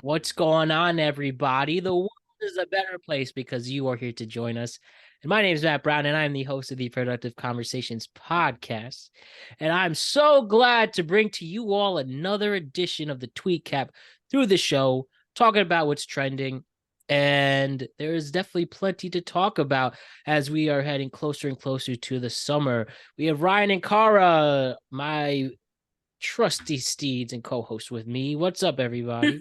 What's going on, everybody? The world is a better place because you are here to join us. And my name is Matt Brown, and I'm the host of the Productive Conversations podcast. And I'm so glad to bring to you all another edition of the Tweet Cap through the show, talking about what's trending. And there is definitely plenty to talk about as we are heading closer and closer to the summer. We have Ryan and Kara, my trusty steeds and co-host with me. What's up, everybody?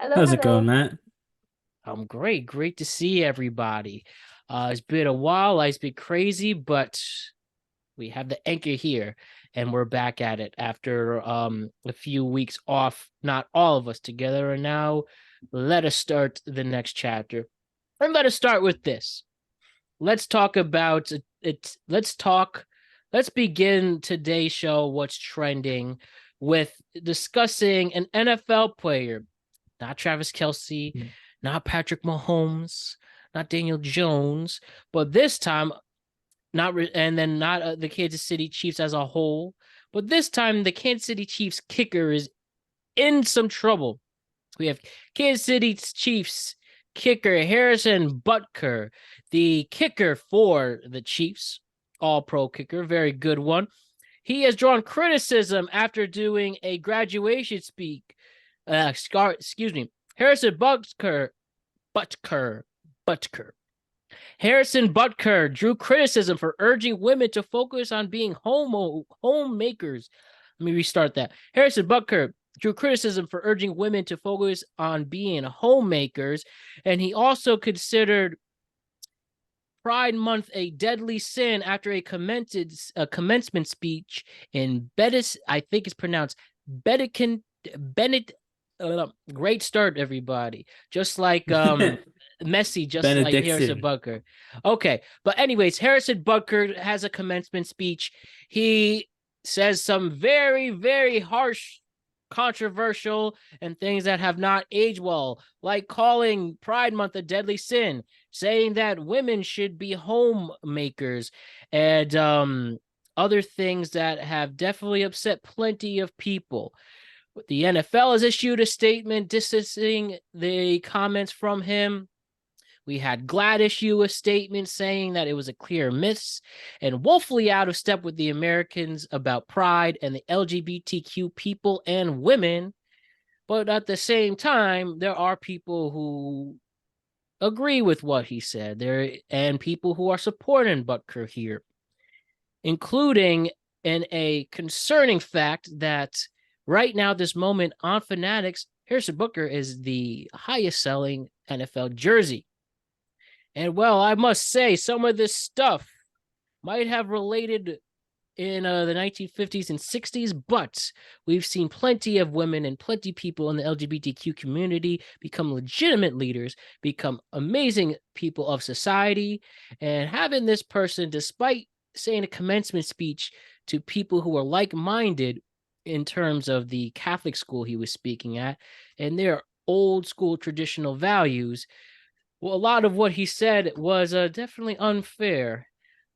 Hello, How's it hello. going, Matt? I'm great. Great to see everybody. It's been a while. Life's been crazy, but we have the anchor here and we're back at it after a few weeks off, not all of us together. And now let us start the next chapter. And let us start with this. Let's talk about it. Let's begin today's show, What's Trending, with discussing an NFL player, not Travis Kelce, not Patrick Mahomes, not Daniel Jones, but this time not the Kansas City Chiefs as a whole, but this time the Kansas City Chiefs kicker is in some trouble. We have Kansas City Chiefs kicker Harrison Butker, the kicker for the Chiefs, all-pro kicker, very good one. He has drawn criticism after doing a graduation speech. Harrison Butker. Harrison Butker drew criticism for urging women to focus on being homemakers. Let me restart that. Harrison Butker drew criticism for urging women to focus on being homemakers, and he also considered Pride Month a deadly sin after a commencement speech in I think it's pronounced Bennett. Great start, everybody. Just like Messi, just like Harrison Butker. Okay, but anyways, Harrison Butker has a commencement speech. He says some very, very harsh, controversial, and things that have not aged well, like calling Pride Month a deadly sin, saying that women should be homemakers, and other things that have definitely upset plenty of people. The NFL has issued a statement distancing the comments from him. We had GLAAD issue a statement saying that it was a clear miss and woefully out of step with the Americans about pride and the LGBTQ people and women. But at the same time, there are people who agree with what he said and people who are supporting Butker here, including in a concerning fact that right now, this moment on Fanatics, Harrison Butker is the highest selling NFL jersey. And well, I must say, some of this stuff might have related in the 1950s and 60s, but we've seen plenty of women and plenty of people in the LGBTQ community become legitimate leaders, become amazing people of society, and having this person, despite saying a commencement speech to people who are like-minded in terms of the Catholic school he was speaking at and their old school traditional values, well, a lot of what he said was definitely unfair,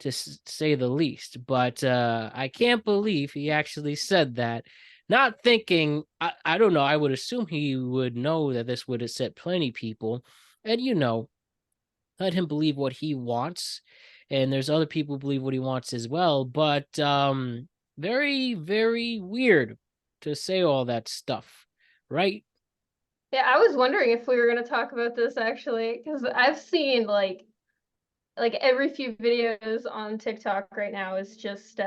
to say the least. But I can't believe he actually said that. Not thinking, I don't know, I would assume he would know that this would have set plenty of people. And, let him believe what he wants. And there's other people who believe what he wants as well. But very, very weird to say all that stuff, right? Yeah, I was wondering if we were going to talk about this actually, because I've seen like every few videos on TikTok right now is just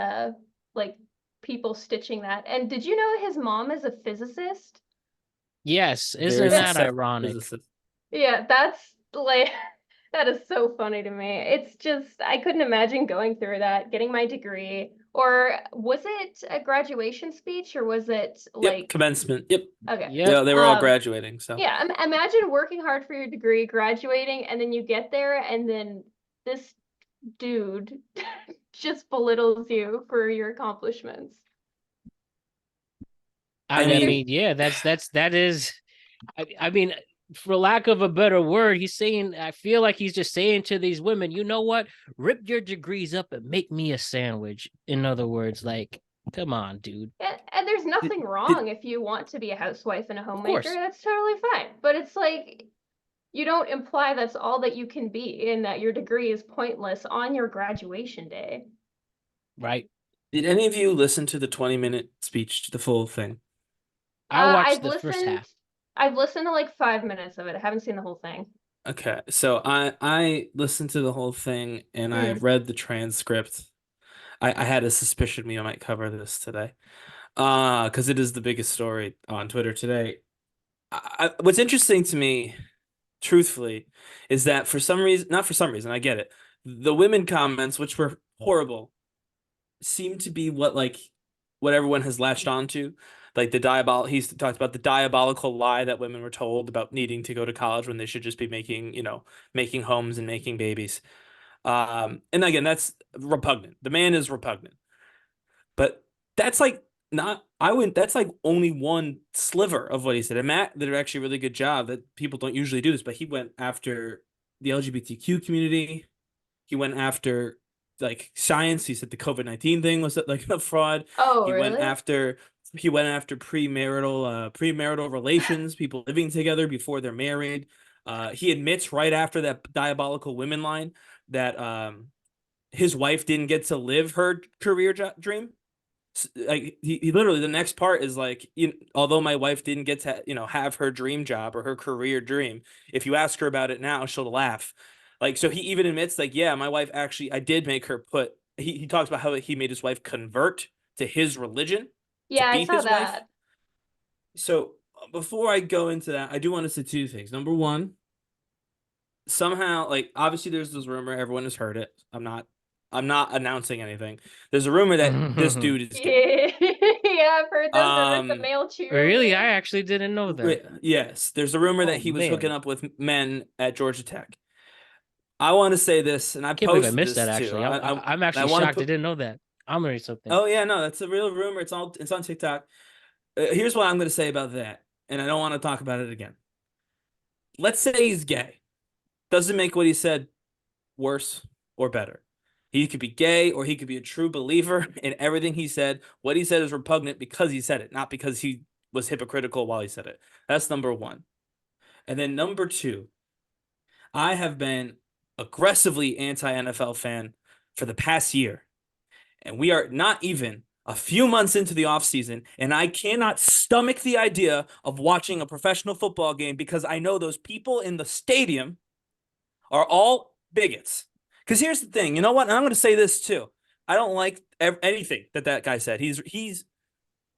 like people stitching that. And did you know his mom is a physicist? Yes, isn't that ironic? Yeah, that's like that is so funny to me. It's just I couldn't imagine going through that, getting my degree. Or was it a graduation speech or was it like commencement? Yep. Okay. Yeah, they were all graduating. So yeah, imagine working hard for your degree, graduating, and then you get there, and then this dude just belittles you for your accomplishments. I mean, yeah, that is. I mean, for lack of a better word, he's saying. I feel like he's just saying to these women, you know what? Rip your degrees up and make me a sandwich. In other words, like Come on, dude. And there's nothing wrong if you want to be a housewife and a homemaker. That's totally fine. But it's like, you don't imply that's all that you can be and that your degree is pointless on your graduation day. Right. Did any of you listen to the 20-minute speech, the full thing? I watched the first half. I've listened to like 5 minutes of it. I haven't seen the whole thing. Okay, so I listened to the whole thing and I read the transcript. I had a suspicion we might cover this today, because it is the biggest story on Twitter today. What's interesting to me, truthfully, is that for some reason, not for some reason, I get it, the women comments, which were horrible, seem to be what everyone has latched onto. Like he's talked about the diabolical lie that women were told about needing to go to college when they should just be making homes and making babies. And again, that's repugnant. The man is repugnant. But that's that's like only one sliver of what he said. And Matt did actually a really good job that people don't usually do this, but he went after the LGBTQ community. He went after like science. He said the COVID-19 thing was like a fraud. Oh, he really? went after premarital relations, people living together before they're married. He admits right after that diabolical women line that his wife didn't get to live her career dream. Like he literally, the next part is like, although my wife didn't get to have her dream job or her career dream, if you ask her about it now, she'll laugh. Like, so he even admits like, yeah, my wife actually, I did make her he talks about how he made his wife convert to his religion. Yeah, I saw that. Wife. So before I go into that, I do want to say two things. Number one, somehow, like, obviously there's this rumor, everyone has heard it. I'm not announcing anything. There's a rumor that this dude is gay. Yeah, I've heard that. The male cheerleader. Really? I actually didn't know that. Yes, there's a rumor that he was hooking up with men at Georgia Tech. I want to say this, and I posted missed this that actually. too. I'm actually shocked I didn't know that. I'm learning something. Oh yeah, no, that's a real rumor. It's on TikTok. Here's what I'm going to say about that, and I don't want to talk about it again. Let's say he's gay. Doesn't make what he said worse or better. He could be gay or he could be a true believer in everything he said. What he said is repugnant because he said it, not because he was hypocritical while he said it. That's number one. And then number two, I have been aggressively anti-NFL fan for the past year. And we are not even a few months into the offseason, and I cannot stomach the idea of watching a professional football game because I know those people in the stadium are all bigots. Because here's the thing, you know what? And I'm going to say this too. I don't like anything that guy said.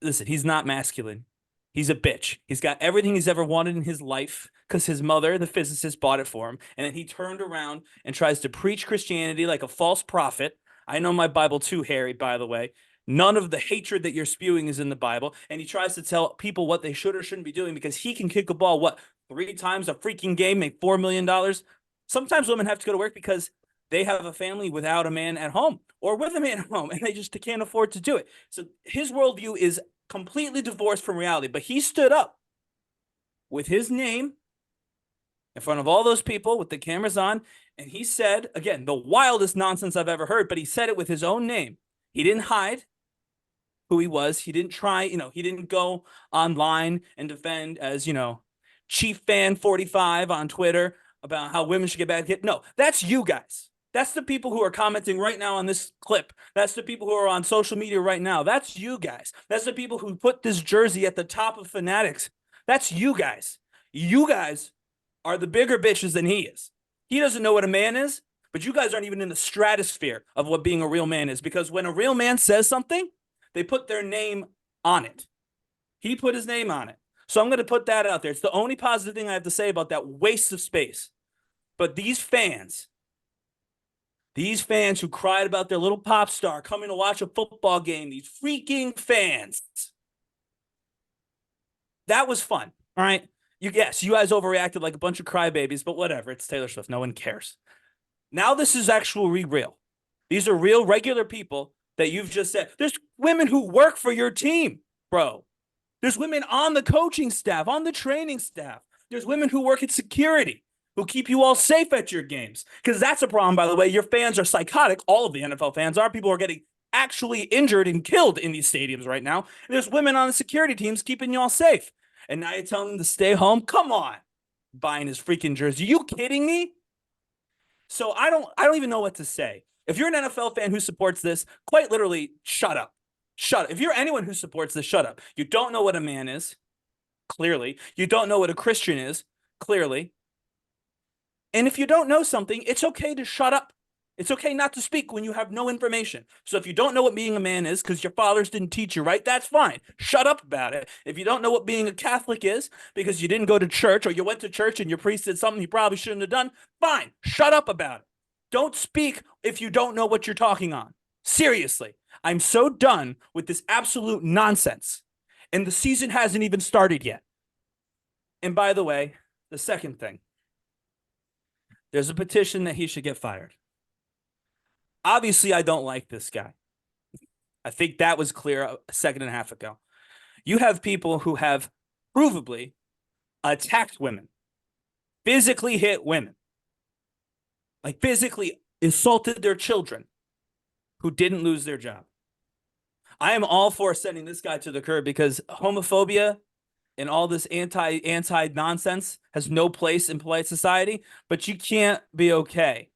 Listen, he's not masculine. He's a bitch. He's got everything he's ever wanted in his life because his mother, the physicist, bought it for him. And then he turned around and tries to preach Christianity like a false prophet. I know my Bible too, Harry, by the way. None of the hatred that you're spewing is in the Bible. And he tries to tell people what they should or shouldn't be doing because he can kick a ball, 3 times a freaking game, make $4 million? Sometimes women have to go to work because they have a family without a man at home or with a man at home, and they just can't afford to do it. So his worldview is completely divorced from reality, but he stood up with his name in front of all those people with the cameras on, and he said, again, the wildest nonsense I've ever heard, but he said it with his own name. He didn't hide who he was. He didn't try, he didn't go online and defend as, Chief Fan 45 on Twitter about how women should get back hit. No, that's you guys. That's the people who are commenting right now on this clip. That's the people who are on social media right now. That's you guys. That's the people who put this jersey at the top of Fanatics. That's you guys. You guys are the bigger bitches than he is. He doesn't know what a man is, but you guys aren't even in the stratosphere of what being a real man is, because when a real man says something, they put their name on it. He put his name on it. So I'm going to put that out there. It's the only positive thing I have to say about that waste of space. But these fans who cried about their little pop star coming to watch a football game, these freaking fans, that was fun. All right. You guys overreacted like a bunch of crybabies, but whatever. It's Taylor Swift. No one cares. Now this is actually real. These are real, regular people that you've just said. There's women who work for your team, bro. There's women on the coaching staff, on the training staff. There's women who work at security, who keep you all safe at your games. Because that's a problem, by the way. Your fans are psychotic. All of the NFL fans are. People are getting actually injured and killed in these stadiums right now. And there's women on the security teams keeping y'all safe. And now you're telling them to stay home? Come on. Buying his freaking jersey. Are you kidding me? So I don't even know what to say. If you're an NFL fan who supports this, quite literally, shut up. Shut up. If you're anyone who supports this, shut up. You don't know what a man is, clearly. You don't know what a Christian is, clearly. And if you don't know something, it's okay to shut up. It's okay not to speak when you have no information. So if you don't know what being a man is because your fathers didn't teach you right, that's fine. Shut up about it. If you don't know what being a Catholic is because you didn't go to church or you went to church and your priest did something you probably shouldn't have done, fine. Shut up about it. Don't speak if you don't know what you're talking on. Seriously, I'm so done with this absolute nonsense. And the season hasn't even started yet. And by the way, the second thing, there's a petition that he should get fired. Obviously, I don't like this guy. I think that was clear a second and a half ago. You have people who have provably attacked women, physically hit women, like physically assaulted their children who didn't lose their job. I am all for sending this guy to the curb because homophobia and all this anti nonsense has no place in polite society, but you can't be okay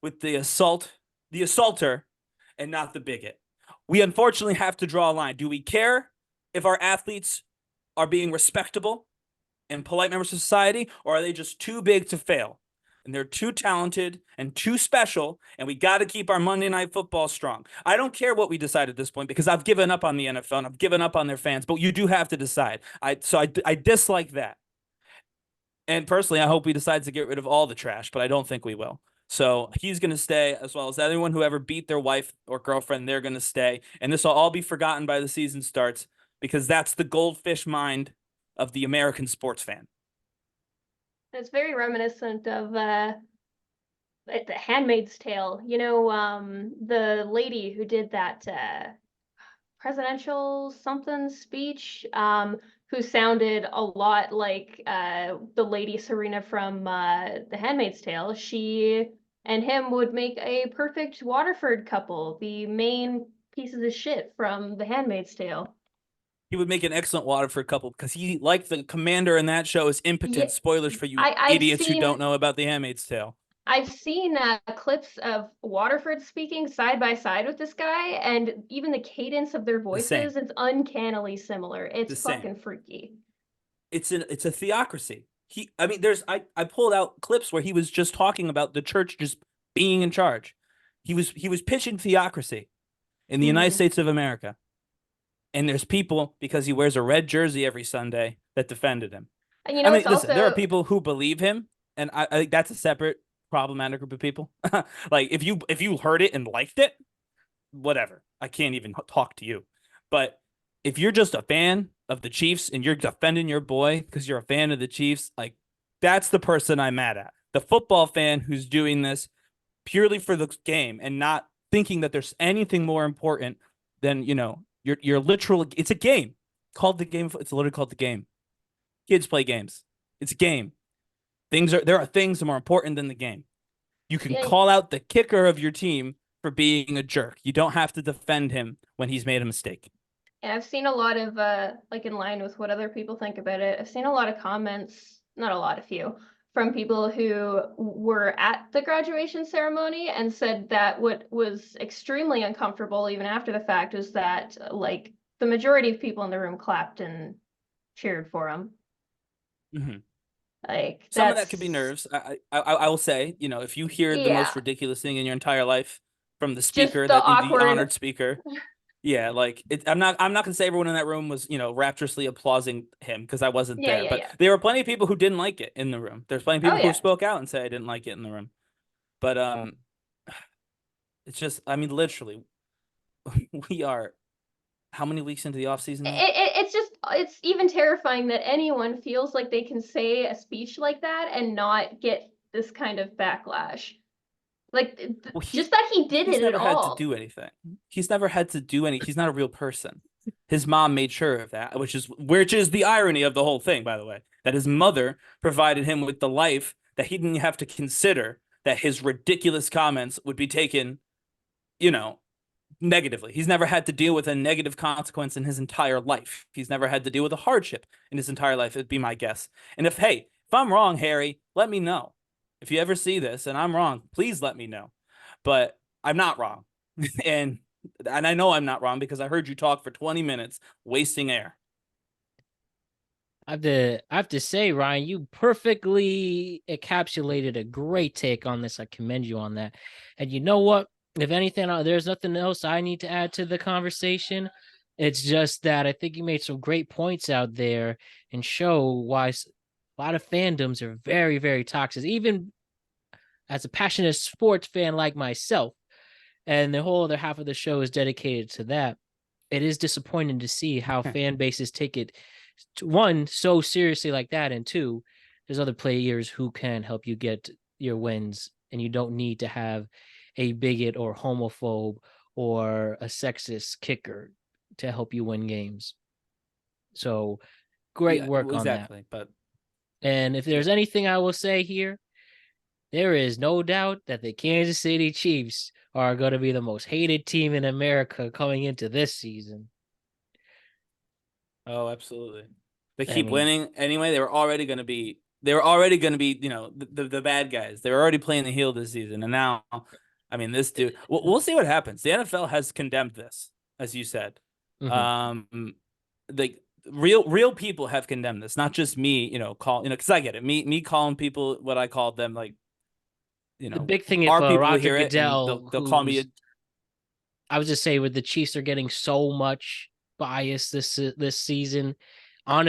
with the assaulter, and not the bigot. We unfortunately have to draw a line. Do we care if our athletes are being respectable and polite members of society, or are they just too big to fail? And they're too talented and too special, and we got to keep our Monday Night Football strong. I don't care what we decide at this point because I've given up on the NFL and I've given up on their fans, but you do have to decide. I dislike that. And personally, I hope we decide to get rid of all the trash, but I don't think we will. So he's going to stay, as well as anyone who ever beat their wife or girlfriend, they're going to stay. And this will all be forgotten by the season starts because that's the goldfish mind of the American sports fan. It's very reminiscent of The Handmaid's Tale. You know, the lady who did that presidential something speech, who sounded a lot like the lady Serena from The Handmaid's Tale. She and him would make a perfect Waterford couple, the main pieces of shit from The Handmaid's Tale. He would make an excellent Waterford couple because he, like the commander in that show, is impotent. Yeah, Spoilers for you I've idiots who seen- don't know about The Handmaid's Tale. I've seen clips of Waterford speaking side by side with this guy, and even the cadence of their voices, it's uncannily similar. It's fucking freaky. It's a theocracy. I pulled out clips where he was just talking about the church just being in charge. He was pitching theocracy in the United States of America. And there's people, because he wears a red jersey every Sunday, that defended him. And you know, listen, there are people who believe him, and I think that's a separate problematic group of people. Like if you heard it and liked it, whatever. I can't even talk to you. But if you're just a fan of the Chiefs and you're defending your boy because you're a fan of the Chiefs, like that's the person I'm mad at. The football fan who's doing this purely for the game and not thinking that there's anything more important than, you know, you're literally, it's a game called the game. It's literally called the game. Kids play games. It's a game. There are things more important than the game. You can call out the kicker of your team for being a jerk. You don't have to defend him when he's made a mistake. And I've seen a lot of, like in line with what other people think about it, I've seen a lot of comments, not a lot, a few, from people who were at the graduation ceremony and said that what was extremely uncomfortable even after the fact is that, like, the majority of people in the room clapped and cheered for him. Mm-hmm. Like some of that could be nerves. I will say, you know, if you hear the most ridiculous thing in your entire life from the speaker, the honored speaker, yeah, like I'm not gonna say everyone in that room was, you know, rapturously applauding him because I wasn't there, but there were plenty of people who didn't like it in the room. There's plenty of people who spoke out and said I didn't like it in the room, but it's just, I mean, literally, we are how many weeks into the off season? It's even terrifying that anyone feels like they can say a speech like that and not get this kind of backlash. Like, just that he did it at all. He's never had to do anything. He's never had to do any. He's not a real person. His mom made sure of that, which is the irony of the whole thing, by the way, that his mother provided him with the life that he didn't have to consider that his ridiculous comments would be taken, you know, negatively. He's never had to deal with a negative consequence in his entire life. He's never had to deal with a hardship in his entire life, it'd be my guess. And if I'm wrong, Harry, let me know. If you ever see this and I'm wrong, please let me know. But I'm not wrong. and I know I'm not wrong because I heard you talk for 20 minutes, wasting air. I have to say, Ryan, you perfectly encapsulated a great take on this. I commend you on that. And you know what? If anything, there's nothing else I need to add to the conversation. It's just that I think you made some great points out there and show why a lot of fandoms are very, very toxic. Even as a passionate sports fan like myself, and the whole other half of the show is dedicated to that, it is disappointing to see how fan bases take it, one, so seriously like that, and two, there's other players who can help you get your wins, and you don't need to have a bigot or homophobe or a sexist kicker to help you win games. So great work on that. Exactly. But and if there's anything I will say here, there is no doubt that the Kansas City Chiefs are going to be the most hated team in America coming into this season. Oh, absolutely. They keep winning anyway. They were already going to be, the bad guys. They were already playing the heel this season. And now, this dude, we'll see what happens. The NFL has condemned this, as you said. Mm-hmm. Real people have condemned this, not just me, because I get it. Me calling people what I called them, the big thing our if people Roger hear Goodell, they'll call me I was just saying, with the Chiefs are getting so much bias this season in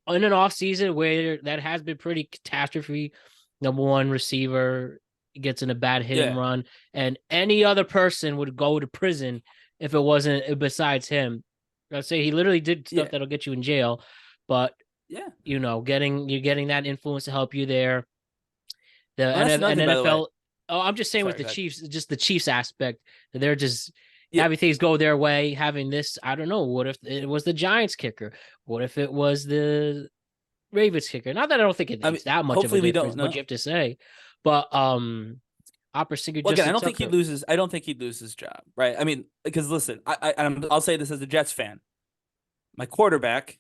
an off season where that has been pretty catastrophe. Number one receiver gets in a bad hit and run, and any other person would go to prison if it wasn't besides him. I'd say he literally did stuff that'll get you in jail, but getting that influence to help you there. The NFL. I'm just saying with the Chiefs, just the Chiefs aspect, they're just having things go their way, having this. I don't know. What if it was the Giants kicker? What if it was the Ravens kicker? Not that I don't think it's that much of a difference, what you have to say. But Opera Singer. Well, again, I don't think he loses. I don't think he'd lose his job, right? Because listen, I'll say this as a Jets fan. My quarterback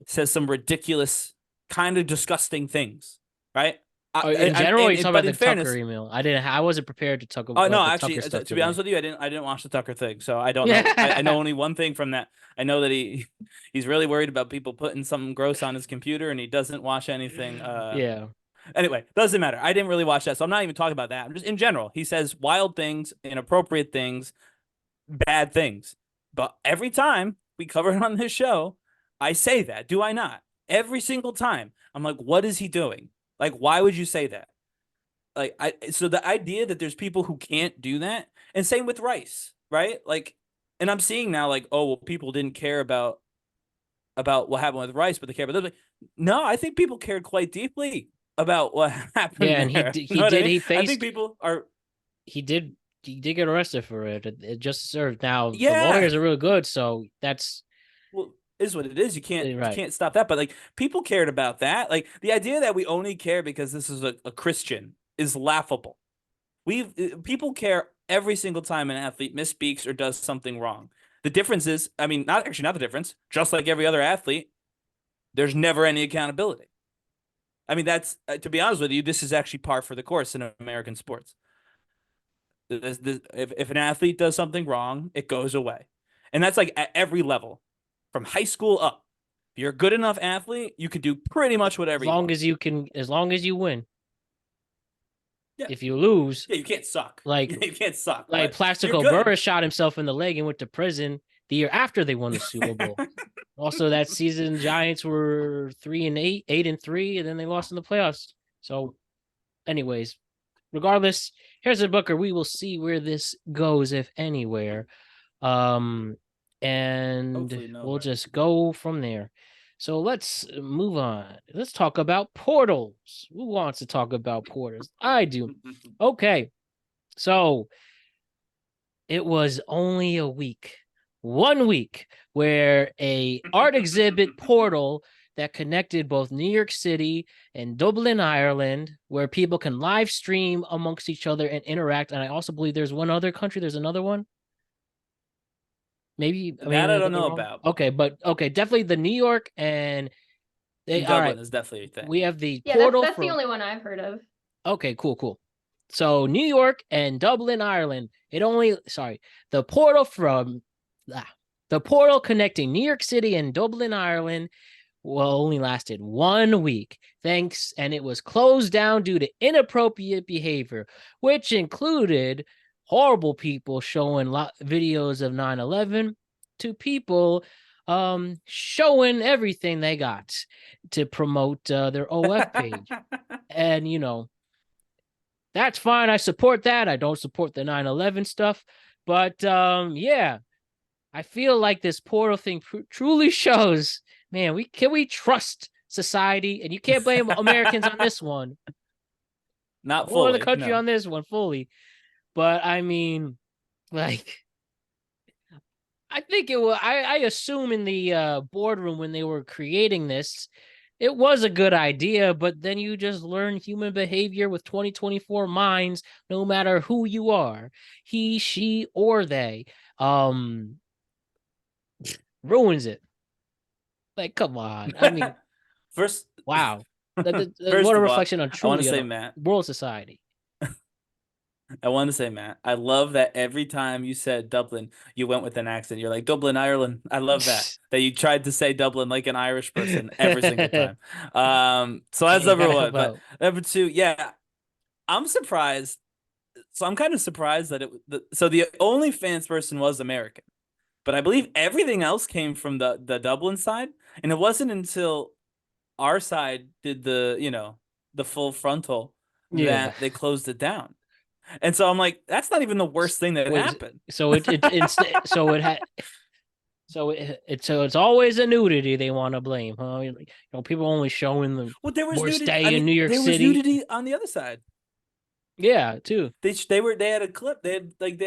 says some ridiculous, kind of disgusting things, right? In general, you talk about the Tucker email. I wasn't prepared to talk about. Oh no, actually, to be honest with you, I didn't watch the Tucker thing, so I don't know. I know only one thing from that. I know that he's really worried about people putting something gross on his computer, and he doesn't watch anything. Anyway, doesn't matter. I didn't really watch that, so I'm not even talking about that. I'm just in general. He says wild things, inappropriate things, bad things. But every time we cover it on this show, I say that. Do I not? Every single time. I'm like, what is he doing? Like, why would you say that? So the idea that there's people who can't do that, and same with Rice, right? And I'm seeing now, people didn't care about what happened with Rice, but they care about this. No, I think people cared quite deeply about what happened. Yeah, and there. he faced. I think people are. He did get arrested for it. It just served. Now the lawyers are real good, so that's. Well, is what it is. You can't stop that. But people cared about that. The idea that we only care because this is a Christian is laughable. People care every single time an athlete misspeaks or does something wrong. The difference is, not the difference. Just like every other athlete, there's never any accountability. That's to be honest with you, this is actually par for the course in American sports. If an athlete does something wrong, it goes away, and that's at every level. From high school up, if you're a good enough athlete, you can do pretty much whatever. As long as you win. Yeah. If you lose, you can't suck. You can't suck. Plaxico Burress shot himself in the leg and went to prison the year after they won the Super Bowl. Also, that season, Giants were 3-8, 8-3, and then they lost in the playoffs. So, anyways, regardless, here's a Butker. We will see where this goes, if anywhere. And we'll just go from there. So let's move on. Let's talk about portals. Who wants to talk about portals? I do. Okay. So it was only 1 week, where a art exhibit portal that connected both New York City and Dublin, Ireland, where people can live stream amongst each other and interact. And I also believe there's one other country. There's another one. Maybe That I I don't get that know wrong. about. Okay, but okay, definitely the New York and they. All Dublin right, is definitely a thing. we have the Yeah, portal that's the from. only one I've heard of. Okay, cool. So New York and Dublin, Ireland. The portal from the portal connecting New York City and Dublin, Ireland, only lasted 1 week. Thanks, and it was closed down due to inappropriate behavior, which included horrible people showing videos of 9/11 to people showing everything they got to promote their OF page. And that's fine. I support that. I don't support the 9/11 stuff. But yeah, I feel like this portal thing truly shows, man, we trust society, and you can't blame Americans on this one Not or the fully, country no. on this one fully. But I mean, like, I think it was. I assume in the boardroom when they were creating this, it was a good idea. But then you just learn human behavior with 2024 minds, no matter who you are, he, she, or they. Ruins it. Like, come on. I mean, First, wow. first What a of all, reflection on I want to truly say, a Matt, world society. I love that every time you said Dublin, you went with an accent. You're like, Dublin, Ireland. I love that. That you tried to say Dublin like an Irish person every single time. So that's Hey, I number gotta one. help But out. number two, yeah, I'm surprised. So I'm kind of surprised that so the OnlyFans person was American, but I believe everything else came from the Dublin side, and it wasn't until our side did the full frontal Yeah. that they closed it down. And so I'm like, that's not even the worst thing that Wait, happened. so it's always a nudity they want to blame, huh? People only showing the Well, there was worst nudity. day I in mean, New York there was City. nudity on the other side. Yeah, too. They had a clip. They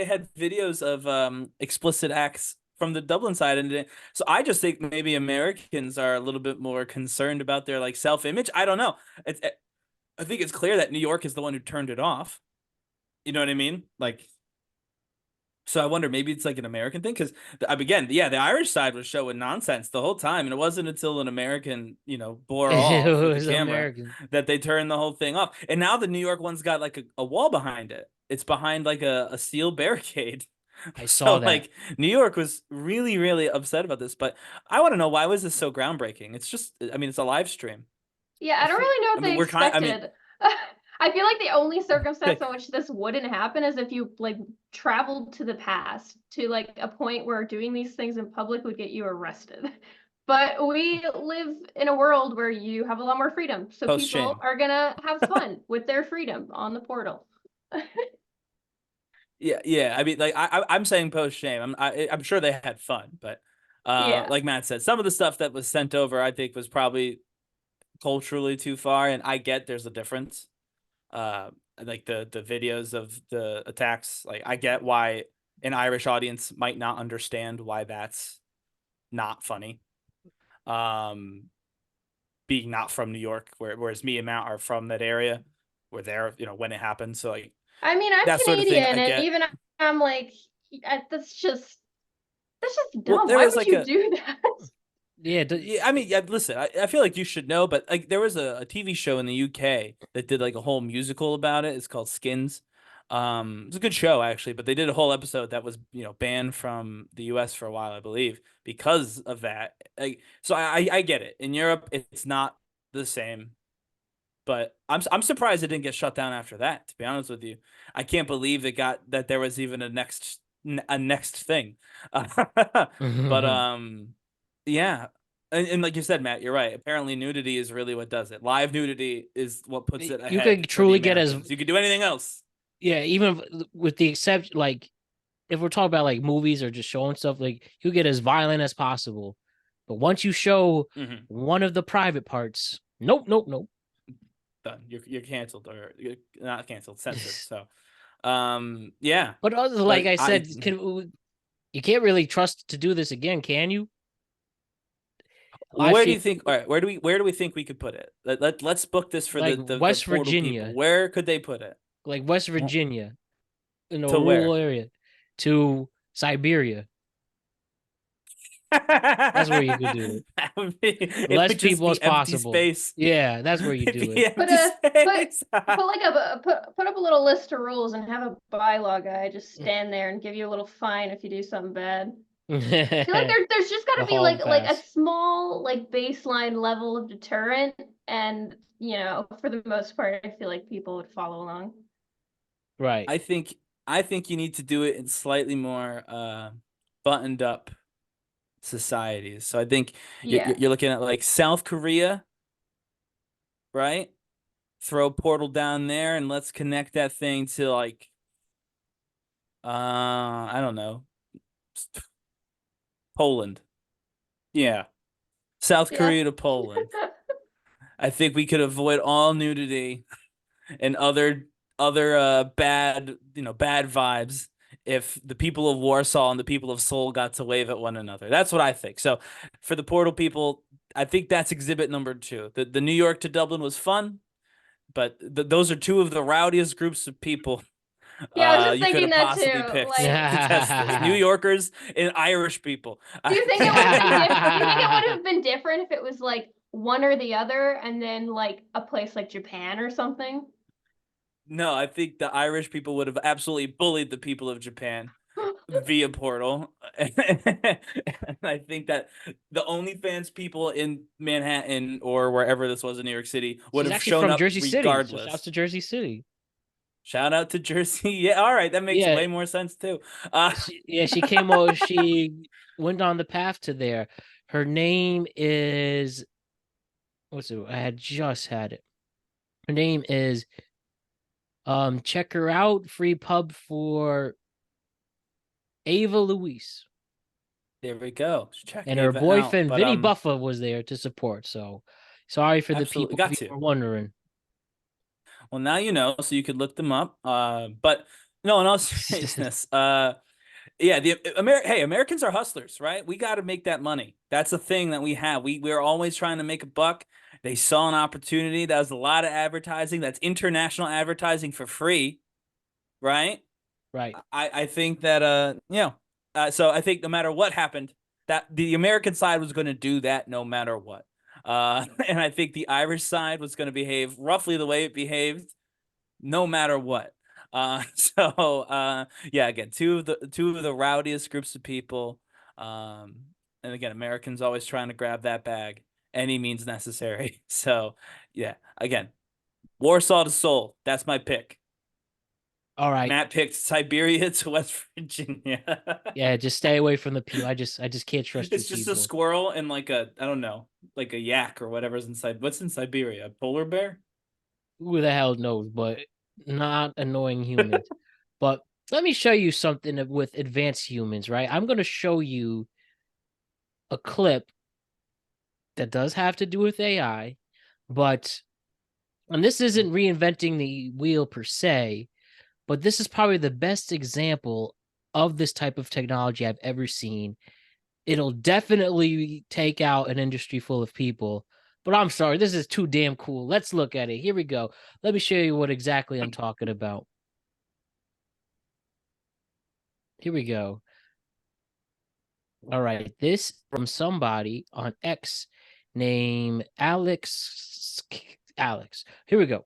had videos of explicit acts from the Dublin side, and so I just think maybe Americans are a little bit more concerned about their like self-image. I don't know. I think it's clear that New York is the one who turned it off. You know what I mean? Like, so I wonder maybe it's like an American thing because again, yeah, the Irish side was showing nonsense the whole time, and it wasn't until an American, bore It off with the was camera American. that they turned the whole thing off. And now the New York one's got like a wall behind it. It's behind like a steel barricade. I saw So that. like New York was really, really upset about this. But I want to know, why was this so groundbreaking? It's just, I mean, it's a live stream. Yeah, I don't really know I what mean, they I mean, expected. I feel like the only circumstance okay, in which this wouldn't happen is if you like traveled to the past to like a point where doing these things in public would get you arrested. But we live in a world where you have a lot more freedom. So post people shame. are gonna have fun with their freedom on the portal. Yeah. I mean, like I'm saying post shame. I'm sure they had fun, but Yeah. like Matt said, some of the stuff that was sent over, I think, was probably culturally too far. And I get there's a difference. Like the videos of the attacks, like I get why an Irish audience might not understand why that's not funny. Um, being not from New York, whereas me and Matt are from that area. We're there, when it happened. So like I mean, I'm that sort of thing, Canadian, I and get. even I'm like, that's just Well, dumb. there Why was would like you a do that? Yeah, yeah, I mean, yeah, listen, I feel like you should know, but like there was a TV show in the UK that did like a whole musical about it. It's called Skins. It's a good show actually, but they did a whole episode that was, banned from the US for a while, I believe, because of that. Like, so I get it. In Europe, it's not the same, but I'm surprised it didn't get shut down after that, to be honest with you. I can't believe that there was even a next thing. But yeah. And like you said, Matt, you're right. Apparently nudity is really what does it. Live nudity is what puts it you could ahead for the truly get as Americans. You could do anything else. yeah, even with the exception, like if we're talking about like movies or just showing stuff, like you get as violent as possible. But once you show Hmm. one of the private parts, nope. Done. You're canceled, or you're not canceled, censored. So yeah. But other, like But I I said, you can't really trust to do this again, can you? Live where do stream you think, all right, where do we think we could put it? Let's book this for like the West portal people. Virginia, Where could they put it? like West Well, Virginia in a to rural where? area to Siberia. That's where you could do it. That would be, it Less would just people be as empty possible. space. Yeah, that's where you It'd do be it. Put empty a space. put up a little list of rules and have a bylaw guy just stand there and give you a little fine if you do something bad. I feel like there's just got The to be hall like a pass. small like baseline level of deterrent, and for the most part, I feel like people would follow along. Right. I think you need to do it in slightly more buttoned up societies. So I think Yeah. you're looking at like South Korea, right? Throw a portal down there and let's connect that thing to like I don't know, Poland. Yeah. South Yeah. Korea to Poland. I think we could avoid all nudity and other bad vibes if the people of Warsaw and the people of Seoul got to wave at one another. That's what I think. So for the portal people, I think that's exhibit number 2. The New York to Dublin was fun, but those are 2 of the rowdiest groups of people Yeah, I was just you could thinking have that possibly too. picked Like, to test this. New Yorkers and Irish people. do you think it would have been do you think it would have been different if it was like one or the other and then like a place like Japan or something? No, I think the Irish people would have absolutely bullied the people of Japan via Portal. And I think that the OnlyFans people in Manhattan or wherever this was in New York City would She's have actually shown from up Jersey City. So regardless. shouts to Jersey City. Shout out to Jersey. Yeah, all right. That makes Yeah. way more sense too. She came over. She went on the path to there. Her name is what's it? I had just had it. Her name is check her out. Free pub for Ava Louise. There we go. Check And her Ava boyfriend out. Vinny Buffa was there to support. So sorry for the Absolutely people got if you to. were wondering. Well, now you know, so you could look them up. But no, in all seriousness, yeah, Americans are hustlers, right? We got to make that money. That's a thing that we have. We're always trying to make a buck. They saw an opportunity. That was a lot of advertising. That's international advertising for free, right? Right. I think that so I think no matter what happened, that the American side was going to do that no matter what. And I think the Irish side was going to behave roughly the way it behaved, no matter what. Yeah, again, two of the rowdiest groups of people. And again, Americans always trying to grab that bag, any means necessary. So yeah, again, Warsaw to Seoul. That's my pick. All right. Matt picked Siberia to West Virginia. Yeah, just stay away from the people. I just can't trust It's you just people. a squirrel and like a, I don't know, like a yak or whatever's inside. What's in Siberia? A polar bear? Who the hell knows? But not annoying humans. But let me show you something with advanced humans, right? I'm going to show you a clip that does have to do with AI, and this isn't reinventing the wheel per se, but this is probably the best example of this type of technology I've ever seen. It'll definitely take out an industry full of people, but I'm sorry, this is too damn cool. Let's look at it. Here we go. Let me show you what exactly I'm talking about. Here we go. All right, this from somebody on X named Alex. Here we go.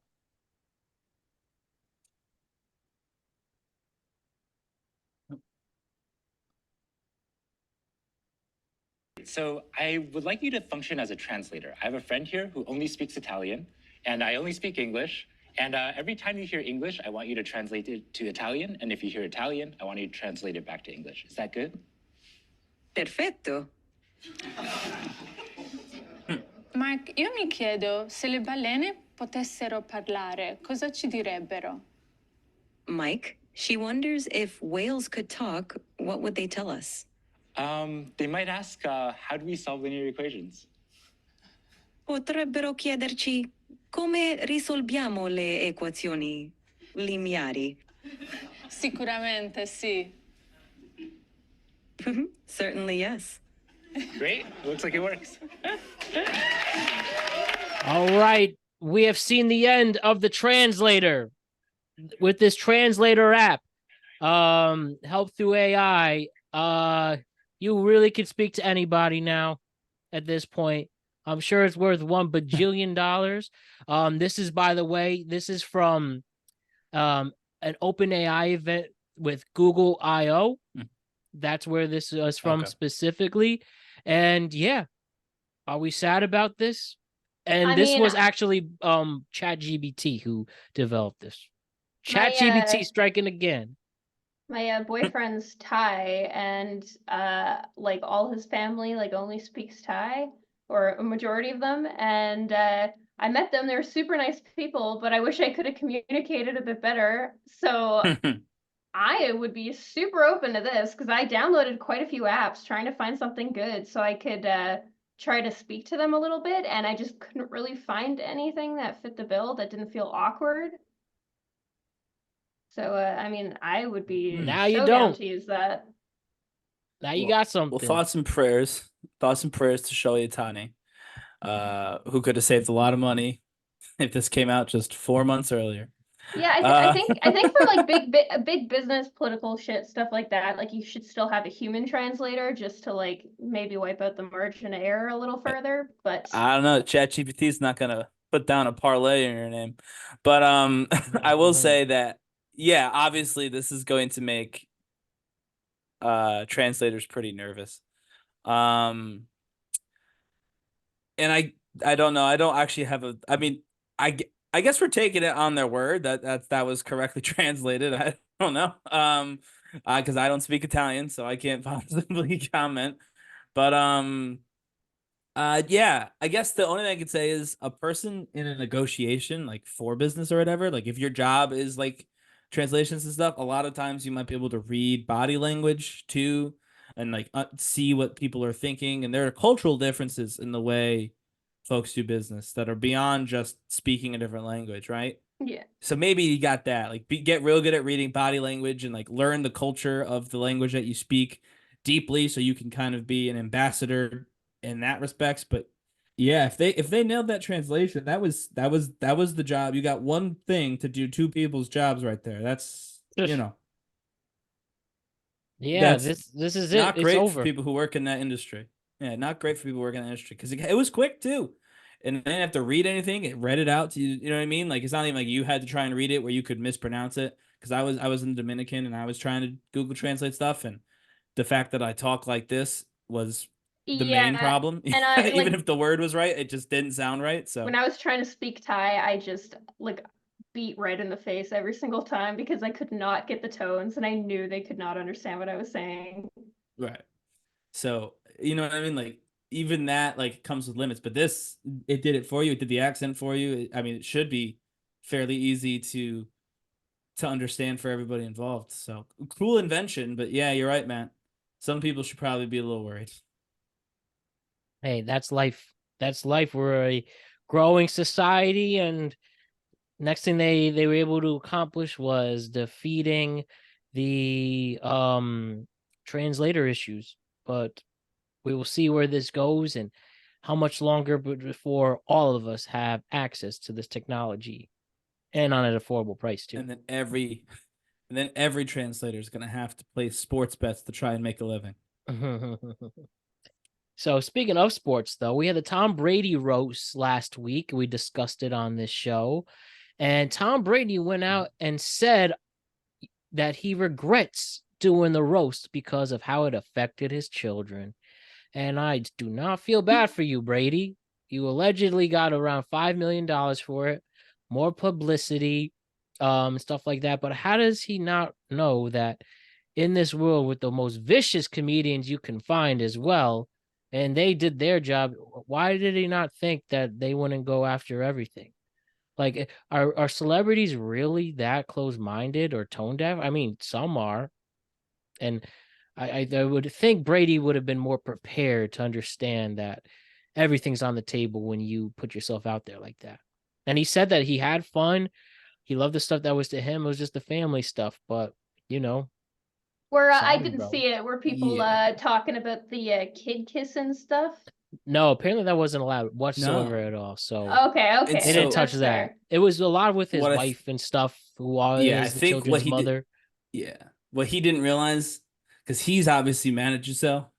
So I would like you to function as a translator. I have a friend here who only speaks Italian, and I only speak English. And every time you hear English, I want you to translate it to Italian. And if you hear Italian, I want you to translate it back to English. Is that good? Perfetto. Mark, io mi chiedo se le balene potessero parlare, cosa ci direbbero? Mike, she wonders if whales could talk, what would they tell us? They might ask, how do we solve linear equations? Potrebbero chiederci come risolviamo le equazioni lineari. Sicuramente sì. Certainly, yes. Great. Looks like it works. All right. We have seen the end of the translator with this translator app. Help through AI. You really could speak to anybody now at this point. I'm sure it's worth $1 bajillion. This is, by the way, this is from an OpenAI event with Google I/O. That's where this is from specifically. And yeah, are we sad about this? And this was actually ChatGPT who developed this. ChatGPT striking again. My boyfriend's Thai, and like all his family like only speaks Thai, or a majority of them. And I met them; they're super nice people, but I wish I could have communicated a bit better. So I would be super open to this because I downloaded quite a few apps trying to find something good so I could try to speak to them a little bit, and I just couldn't really find anything that fit the bill that didn't feel awkward. So, I mean, I would be Now so you down don't. to use that. Now you got something. Well, thoughts and prayers to Shohei Ohtani, who could have saved a lot of money if this came out just 4 months earlier. Yeah, I think for like big business, political shit, stuff like that, like you should still have a human translator just to like maybe wipe out the margin of error a little further. But I don't know. ChatGPT is not gonna put down a parlay in your name, but I will say that yeah, obviously this is going to make translators pretty nervous. And I don't know. I don't actually have a. I mean, I guess we're taking it on their word that was correctly translated. I don't know. Because I don't speak Italian, so I can't possibly comment. But yeah, I guess the only thing I could say is a person in a negotiation, like for business or whatever, like if your job is like translations and stuff, a lot of times you might be able to read body language too, and like see what people are thinking. And there are cultural differences in the way folks do business that are beyond just speaking a different language, right? yeah. So maybe you got that, like get real good at reading body language and like learn the culture of the language that you speak deeply, so you can kind of be an ambassador in that respects. But yeah, if they nailed that translation, that was the job. You got one thing to do two people's jobs right there. That's Yeah, that's this is it. not It's great over. for people who work in that industry. Yeah, not great for people working in that industry because it was quick too. And they didn't have to read anything. It read it out to you. You know what I mean? Like it's not even like you had to try and read it where you could mispronounce it. Because I was in Dominican and I was trying to Google Translate stuff, and the fact that I talk like this was the main problem. And I Even like if the word was right, it just didn't sound right. So when I was trying to speak Thai, I just like beat red in the face every single time because I could not get the tones and I knew they could not understand what I was saying. right. So you know what I mean? Like even that like comes with limits. But this, it did it for you. It did the accent for you. I mean, it should be fairly easy to understand for everybody involved. So cool invention, but yeah, you're right, Matt. Some people should probably be a little worried. Hey, that's life. That's life. We're a growing society, and next thing they were able to accomplish was defeating the translator issues. But we will see where this goes and how much longer before all of us have access to this technology and on an affordable price too. And then every translator is going to have to play sports bets to try and make a living. So speaking of sports, though, we had the Tom Brady roast last week. We discussed it on this show. And Tom Brady went out and said that he regrets doing the roast because of how it affected his children. And I do not feel bad for you, Brady. You allegedly got around $5 million for it, more publicity, stuff like that. But how does he not know that in this world with the most vicious comedians you can find as well, and they did their job, why did he not think that they wouldn't go after everything? Like, are celebrities really that close-minded or tone deaf? I mean, some are. And I would think Brady would have been more prepared to understand that everything's on the table when you put yourself out there like that. And he said that he had fun. He loved the stuff that was to him. It was just the family stuff. But, you know. Where I sorry, didn't bro. see it. Were people talking about the kid kissing stuff? No, apparently that wasn't allowed whatsoever at all. So Okay. they didn't touch That's that. fair. It was a lot with his wife and stuff, who is the children's mother. Yeah. What he didn't realize, because he's obviously mad at Giselle.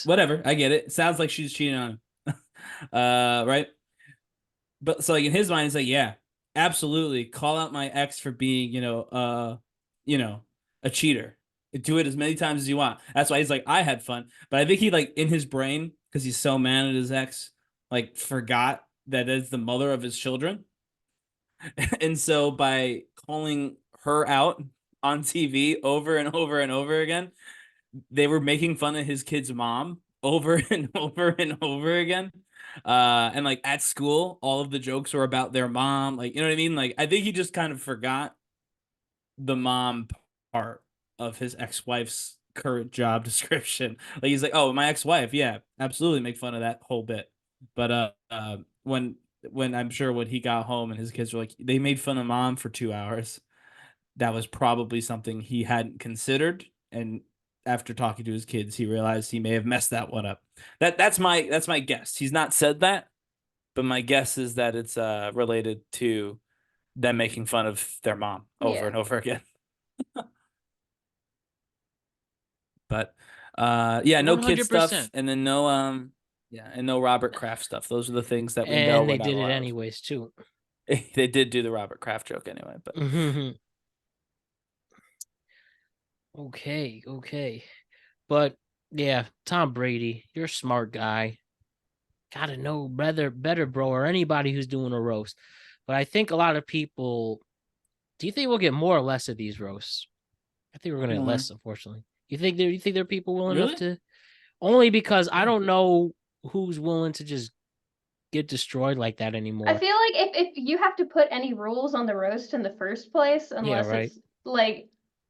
Whatever, I get it. Sounds like she's cheating on him. Right? But so like in his mind, it's like, yeah, absolutely. Call out my ex for being, a cheater. Do it as many times as you want. That's why he's like, I had fun. But I think he like in his brain, because he's so mad at his ex, like forgot that is the mother of his children. And so by calling her out on TV over and over and over again, they were making fun of his kid's mom over and over and over again. And like at school, all of the jokes were about their mom. Like, you know what I mean? Like, I think he just kind of forgot the mom part of his ex-wife's current job description. Like, he's like, oh, my ex-wife. Yeah, absolutely. Make fun of that whole bit. But when I'm sure when he got home and his kids were like, they made fun of mom for 2 hours, that was probably something he hadn't considered. And after talking to his kids, he realized he may have messed that one up. That's my guess. He's not said that, but my guess is that it's related to them making fun of their mom over and over again. But yeah, no kid stuff, and then no and no Robert Kraft stuff. Those are the things that we know. And they did it anyways too. They did do the Robert Kraft joke anyway, but okay. But yeah, Tom Brady, you're a smart guy. Gotta know better, bro, or anybody who's doing a roast. But I think a lot of people. Do you think we'll get more or less of these roasts? I think we're gonna get less, unfortunately. You think there are people willing enough to? Only because I don't know who's willing to just get destroyed like that anymore. I feel like if you have to put any rules on the roast in the first place, unless it's like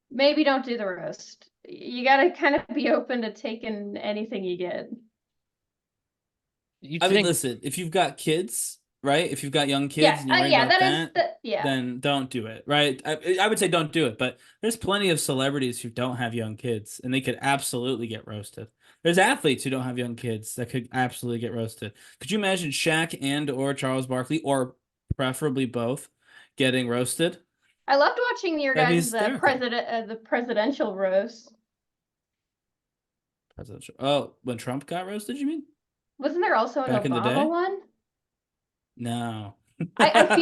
maybe don't do the roast. You gotta kind of be open to taking anything you get. I mean, listen, if you've got kids, right? If you've got young kids and you're worried about that, then don't do it, right? I would say don't do it, but there's plenty of celebrities who don't have young kids, and they could absolutely get roasted. There's athletes who don't have young kids that could absolutely get roasted. Could you imagine Shaq and or Charles Barkley, or preferably both, getting roasted? I loved watching your guys' the presidential roast. Presidential. Oh, when Trump got roasted, you mean? Wasn't there also an Obama one? No. I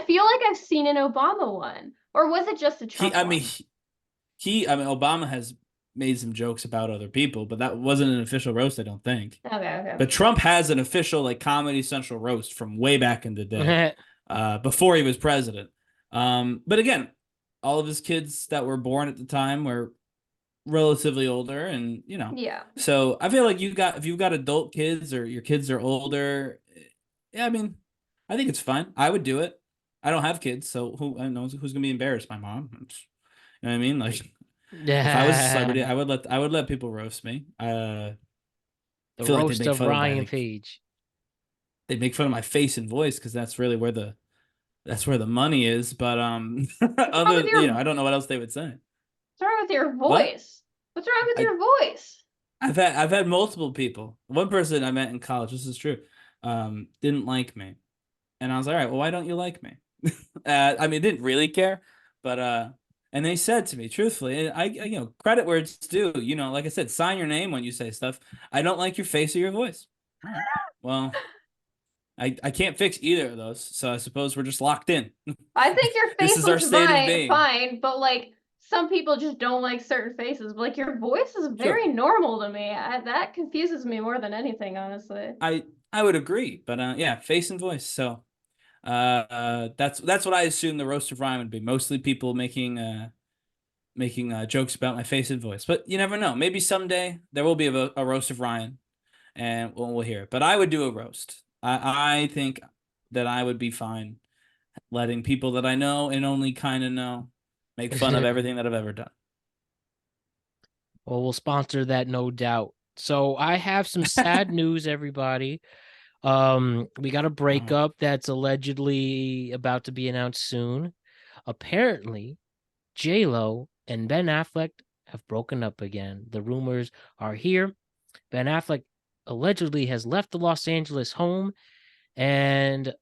feel like I've seen an Obama one. Or was it just a Trump one? Obama has made some jokes about other people, but that wasn't an official roast, I don't think. Okay. But Trump has an official like Comedy Central roast from way back in the day, before he was president. But again, all of his kids that were born at the time were relatively older, and so I feel like if you've got adult kids or your kids are older, I mean, I think it's fine. I would do it. I don't have kids, so who I know who's gonna be embarrassed? My mom. You know what I mean? Like, if I was a celebrity, I would let people roast me. The roast of Ryan Page. They make fun of my face and voice because that's really where the money is. But I don't know what else they would say. What's wrong with your voice? What's wrong with your voice? I've had multiple people. One person I met in college, this is true, didn't like me, and I was like, all right, well, why don't you like me? I mean, didn't really care, but and they said to me truthfully, and I credit where it's due. Like I said, sign your name when you say stuff. I don't like your face or your voice. All right. Well, I can't fix either of those, so I suppose we're just locked in. I think your face was fine, but like some people just don't like certain faces. But like your voice is very normal to me. That confuses me more than anything, honestly. I would agree, but yeah, face and voice. So that's what I assume the roast of Ryan would be. Mostly people making jokes about my face and voice. But you never know. Maybe someday there will be a roast of Ryan, and we'll hear it. But I would do a roast. I think that I would be fine letting people that I know and only kind of know make fun of everything that I've ever done. Well, we'll sponsor that, no doubt. So I have some sad news, everybody. We got a breakup that's allegedly about to be announced soon. Apparently, J-Lo and Ben Affleck have broken up again. The rumors are here. Ben Affleck allegedly has left the Los Angeles home, and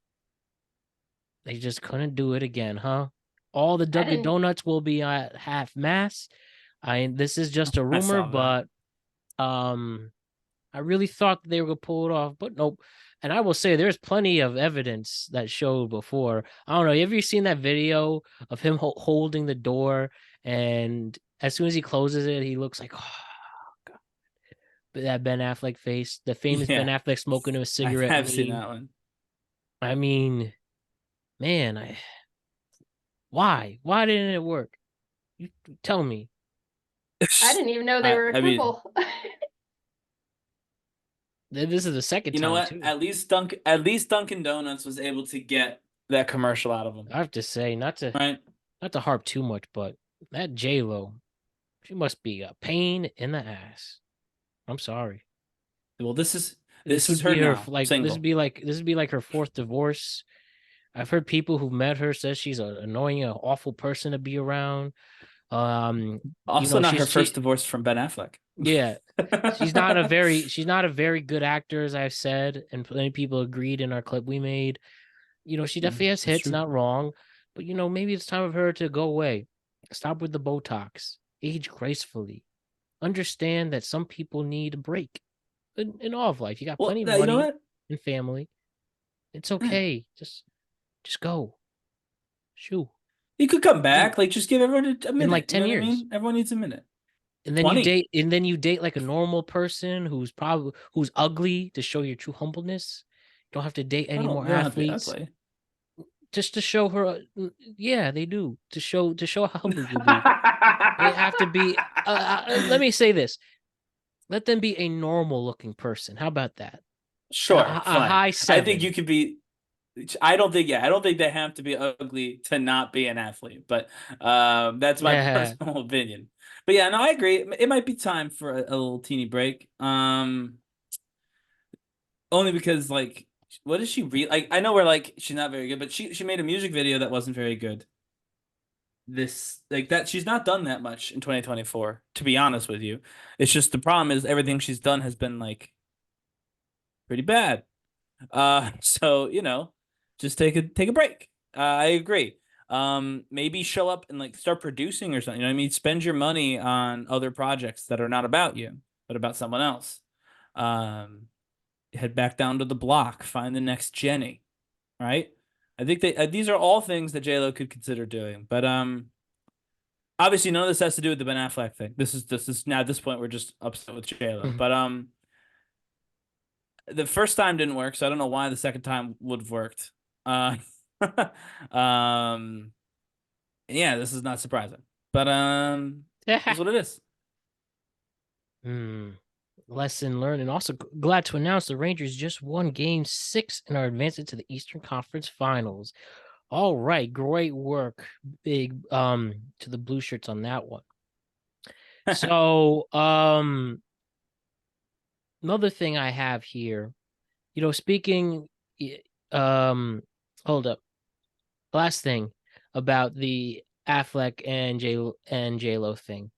they just couldn't do it again, huh? All the Dunkin' Donuts will be at half-mast. This is just a I rumor, saw that. but I really thought they were gonna pull it off, but nope. And I will say there's plenty of evidence that showed before. I don't know. Have you seen that video of him holding the door, and as soon as he closes it, he looks like, oh God, that Ben Affleck face, the famous Ben Yeah, Affleck smoking a I cigarette have seen meme. that one. I mean, man, why didn't it work? You tell me. I didn't even know they were a I mean, couple. This is the second you know time what? too. At least Dunkin' Donuts was able to get that commercial out of them, I have to say, right? not to harp too much, but that J-Lo, she must be a pain in the ass. I'm sorry. Well, this This is would her be her now, like single. this would be like her fourth divorce. I've heard people who've met her says she's an annoying, awful person to be around. Also, not her first she divorce from Ben Affleck. yeah, she's not a very good actor, as I've said, and many people agreed in our clip we made. She definitely has That's hits, true. not wrong, but maybe it's time for her to go away. Stop with the Botox. Age gracefully. Understand that some people need a break in all of life. You got Well, plenty of you know money what? and family. It's Right. okay. Just go. Shoo. You could come In, back. Like, just give everyone a in like minute. You 10 know what I years. mean? Everyone needs a minute. And then 20. you date like a normal person who's ugly to show your true humbleness. You don't have to date any more They don't have to be athletes. ugly. Just to show her, yeah, they do, to show how humble you'll be. They have to be. Let me say this: let them be a normal looking person. How about that? Sure, A fine. high I think 7. you could be. I don't think. Yeah, I don't think they have to be ugly to not be an athlete. But that's my Yeah. personal opinion. But yeah, no, I agree. It might be time for a little teeny break. Only because like, what does she read? Like, I know we're like she's not very good, but she made a music video that wasn't very good. This like that she's not done that much in 2024, to be honest with you. It's just the problem is everything she's done has been like pretty bad. So just take a break. I agree. Maybe show up and like start producing or something. You know what I mean? Spend your money on other projects that are not about you, but about someone else. Um, Head back down to the block, find the next Jenny, right? I think these are all things that JLo could consider doing, but obviously none of this has to do with the Ben Affleck thing. This is now at this point we're just upset with JLo, but the first time didn't work, so I don't know why the second time would have worked. Um, yeah, this is not surprising, but that's what it is. Lesson learned, and also glad to announce the Rangers just won Game 6 and are advancing to the Eastern Conference Finals. All right, great work, big to the Blue Shirts on that one. So another thing I have here, speaking, hold up, last thing about the Affleck and J-Lo thing.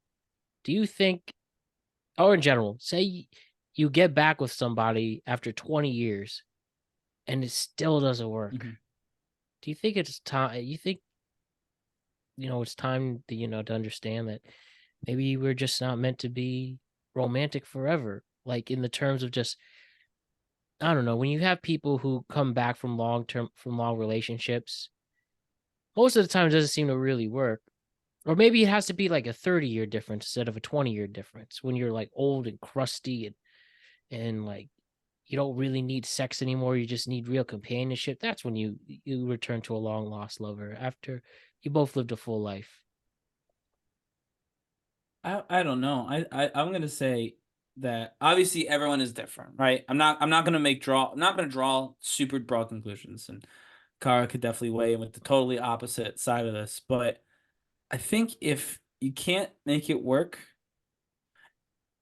Do you think, or in general, say you get back with somebody after 20 years and it still doesn't work. Mm-hmm. Do you think it's time? You think, it's time to understand that maybe we're just not meant to be romantic forever? Like in the terms of just, I don't know, when you have people who come back from long relationships, most of the time it doesn't seem to really work. Or maybe it has to be like a 30-year difference instead of a 20-year difference when you're like old and crusty and like you don't really need sex anymore, you just need real companionship. That's when you return to a long lost lover after you both lived a full life. I don't know. I'm gonna say that obviously everyone is different, right? I'm not gonna draw super broad conclusions, and Kara could definitely weigh in with the totally opposite side of this. But I think if you can't make it work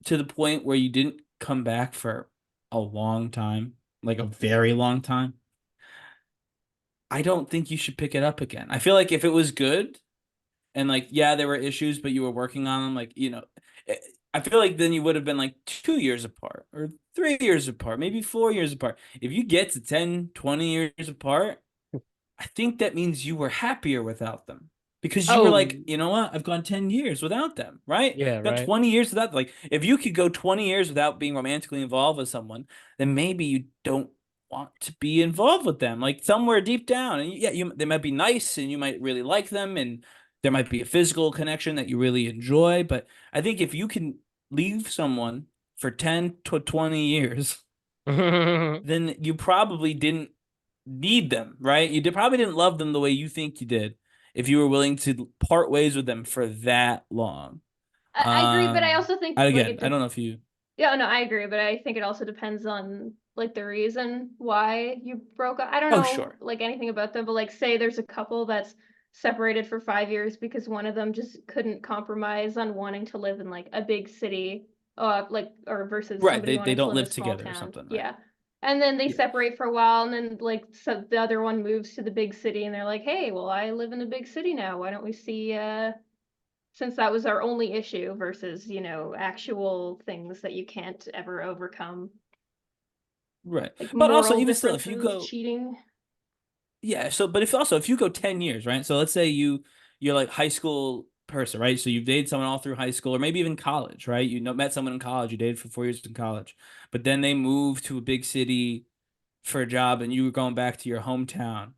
to the point where you didn't come back for a long time, like a very long time, I don't think you should pick it up again. I feel like if it was good and like, yeah, there were issues, but you were working on them, like, I feel like then you would have been like 2 years apart or 3 years apart, maybe 4 years apart. If you get to 10, 20 years apart, I think that means you were happier without them. Because you were like, Oh. you know what? I've gone 10 years without them, right? Yeah, I've got right. 20 years without, like, if you could go 20 years without being romantically involved with someone, then maybe you don't want to be involved with them. Like somewhere deep down, and yeah, they might be nice and you might really like them, and there might be a physical connection that you really enjoy. But I think if you can leave someone for 10 to 20 years, then you probably didn't need them, right? Probably didn't love them the way you think you did if you were willing to part ways with them for that long. I agree, but I also think like Again, I don't know if you. Yeah, no, I agree, but I think it also depends on like the reason why you broke up. I don't Oh, know sure. like anything about them, but like say there's a couple that's separated for 5 years because one of them just couldn't compromise on wanting to live in like a big city, like or versus Right, somebody they wanting to don't live in live a small together or town. something, right? Yeah. And then they Yeah. separate for a while, and then like so the other one moves to the big city, and they're like, "Hey, well, I live in the big city now. Why don't we see since that was our only issue versus, actual things that you can't ever overcome, Right. like But also, moral even still, if you differences, go, cheating." yeah, so, but if you go 10 years, right? So let's say you're like high school person, right? So you've dated someone all through high school or maybe even college, right? Met someone in college, you dated for 4 years in college, but then they moved to a big city for a job and you were going back to your hometown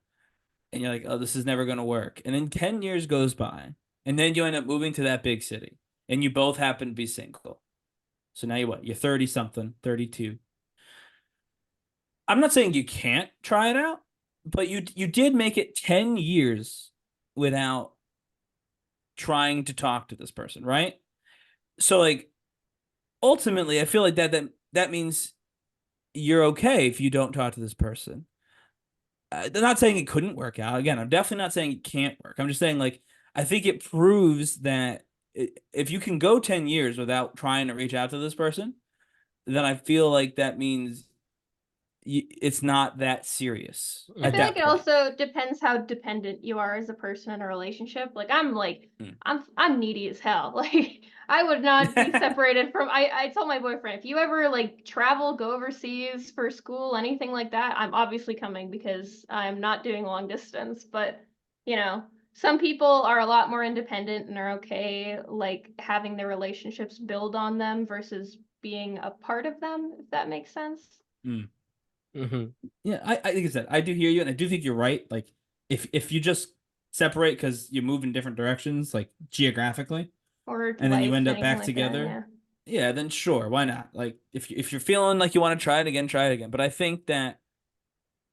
and you're like, oh, this is never going to work. And then 10 years goes by and then you end up moving to that big city and you both happen to be single. So now you're 30 something, 32. I'm not saying you can't try it out, but you did make it 10 years without trying to talk to this person, right? So like ultimately I feel like that means you're okay if you don't talk to this person. They're not saying it couldn't work out. Again, I'm definitely not saying it can't work. I'm just saying like I think it proves that if you can go 10 years without trying to reach out to this person, then I feel like that means it's not that serious I at feel like that it point. also depends how dependent you are as a person in a relationship. Mm. I'm needy as hell. Like I would not be separated from I told my boyfriend, if you ever like travel, go overseas for school, anything like that, I'm obviously coming because I'm not doing long distance. But, some people are a lot more independent and are okay like having their relationships build on them versus being a part of them, if that makes sense. Mm. Mm-hmm. Yeah, I like I said, I do hear you, and I do think you're right. Like, if you just separate because you move in different directions, like geographically, Or and then you life, end up anything back like that, together, yeah. yeah, then sure, why not? Like, if you're feeling like you want to try it again, try it again. But I think that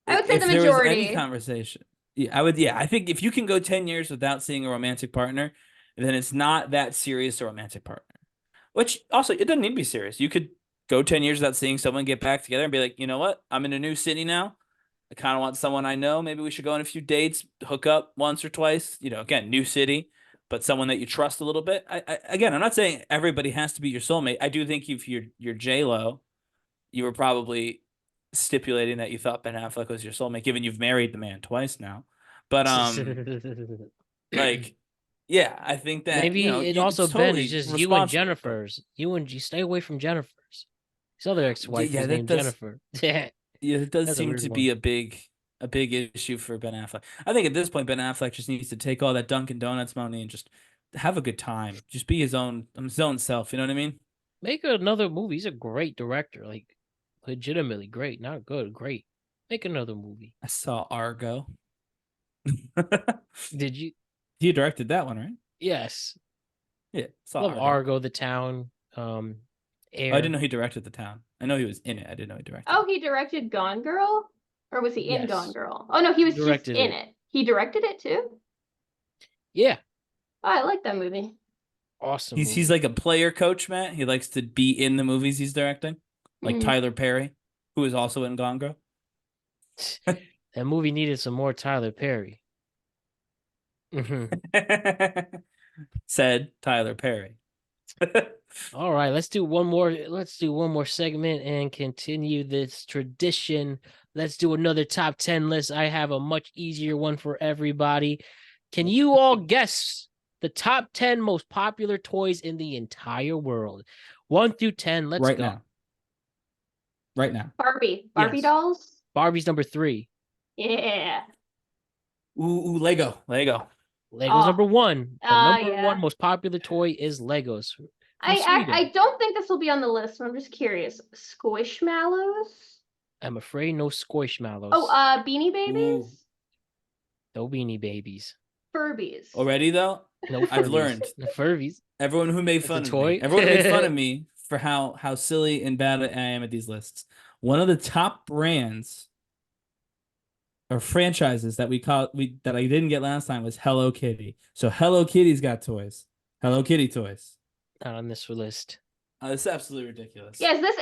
I would say the if there was any majority. conversation, yeah, I would. Yeah, I think if you can go 10 years without seeing a romantic partner, then it's not that serious a romantic partner. Which also, it doesn't need to be serious. You could go 10 years without seeing someone, get back together, and be like, you know what? I'm in a new city now. I kind of want someone I know. Maybe we should go on a few dates, hook up once or twice. Again, new city, but someone that you trust a little bit. Again, I'm not saying everybody has to be your soulmate. I do think if you're J Lo, you were probably stipulating that you thought Ben Affleck was your soulmate, given you've married the man twice now. But like, yeah, I think that Maybe it also it's Ben is totally just you and responsible. But Jennifer's. You and you stay away from Jennifer's. His other ex-wife yeah, was that named does. Jennifer. Yeah, Yeah, it does that's a seem weird to one. be a big issue for Ben Affleck. I think at this point Ben Affleck just needs to take all that Dunkin' Donuts money and just have a good time. Just be his own self, you know what I mean? Make another movie. He's a great director, like legitimately great, not good, great. Make another movie. I saw Argo. Did you? He directed that one, right? Yes. Yeah, saw Love Argo. Argo, The Town, Oh, I didn't Air. know he directed The Town. I know he was in it. I didn't know he directed Oh, it. he directed Gone Girl? Or was he in Gone Yes, Girl? Oh no, he was just directed in it. it. He directed it too? Yeah, Oh, I like that movie. awesome He's movie. like a player coach, Matt. He likes to be in the movies he's directing, like Mm. Tyler Perry, who is also in Gone Girl. That movie needed some more Tyler Perry. Mhm. Said Tyler Perry. All right, let's do one more. Let's do one more segment and continue this tradition. Let's do another top 10 list. I have a much easier one for everybody. Can you all guess the top 10 most popular toys in the entire world? 1 through 10. Let's Right go. now. Right now. Barbie Yes. dolls? Barbie's number 3. Yeah. Ooh, Lego. Legos number one. The number yeah. one most popular toy is Legos. From Sweden. I don't think this will be on the list, but I'm just curious. Squishmallows? I'm afraid no Squishmallows. Oh, Beanie Babies? Ooh. No Beanie Babies. Furbies. Already though, No Furbies. I've learned. The Furbies. Everyone who made That's fun a of toy? me. Everyone made fun of me for how silly and bad I am at these lists. One of the top brands or franchises that that I didn't get last time was Hello Kitty. So Hello Kitty's got toys. Hello Kitty toys. Not on this list. This is absolutely ridiculous. Yeah, is this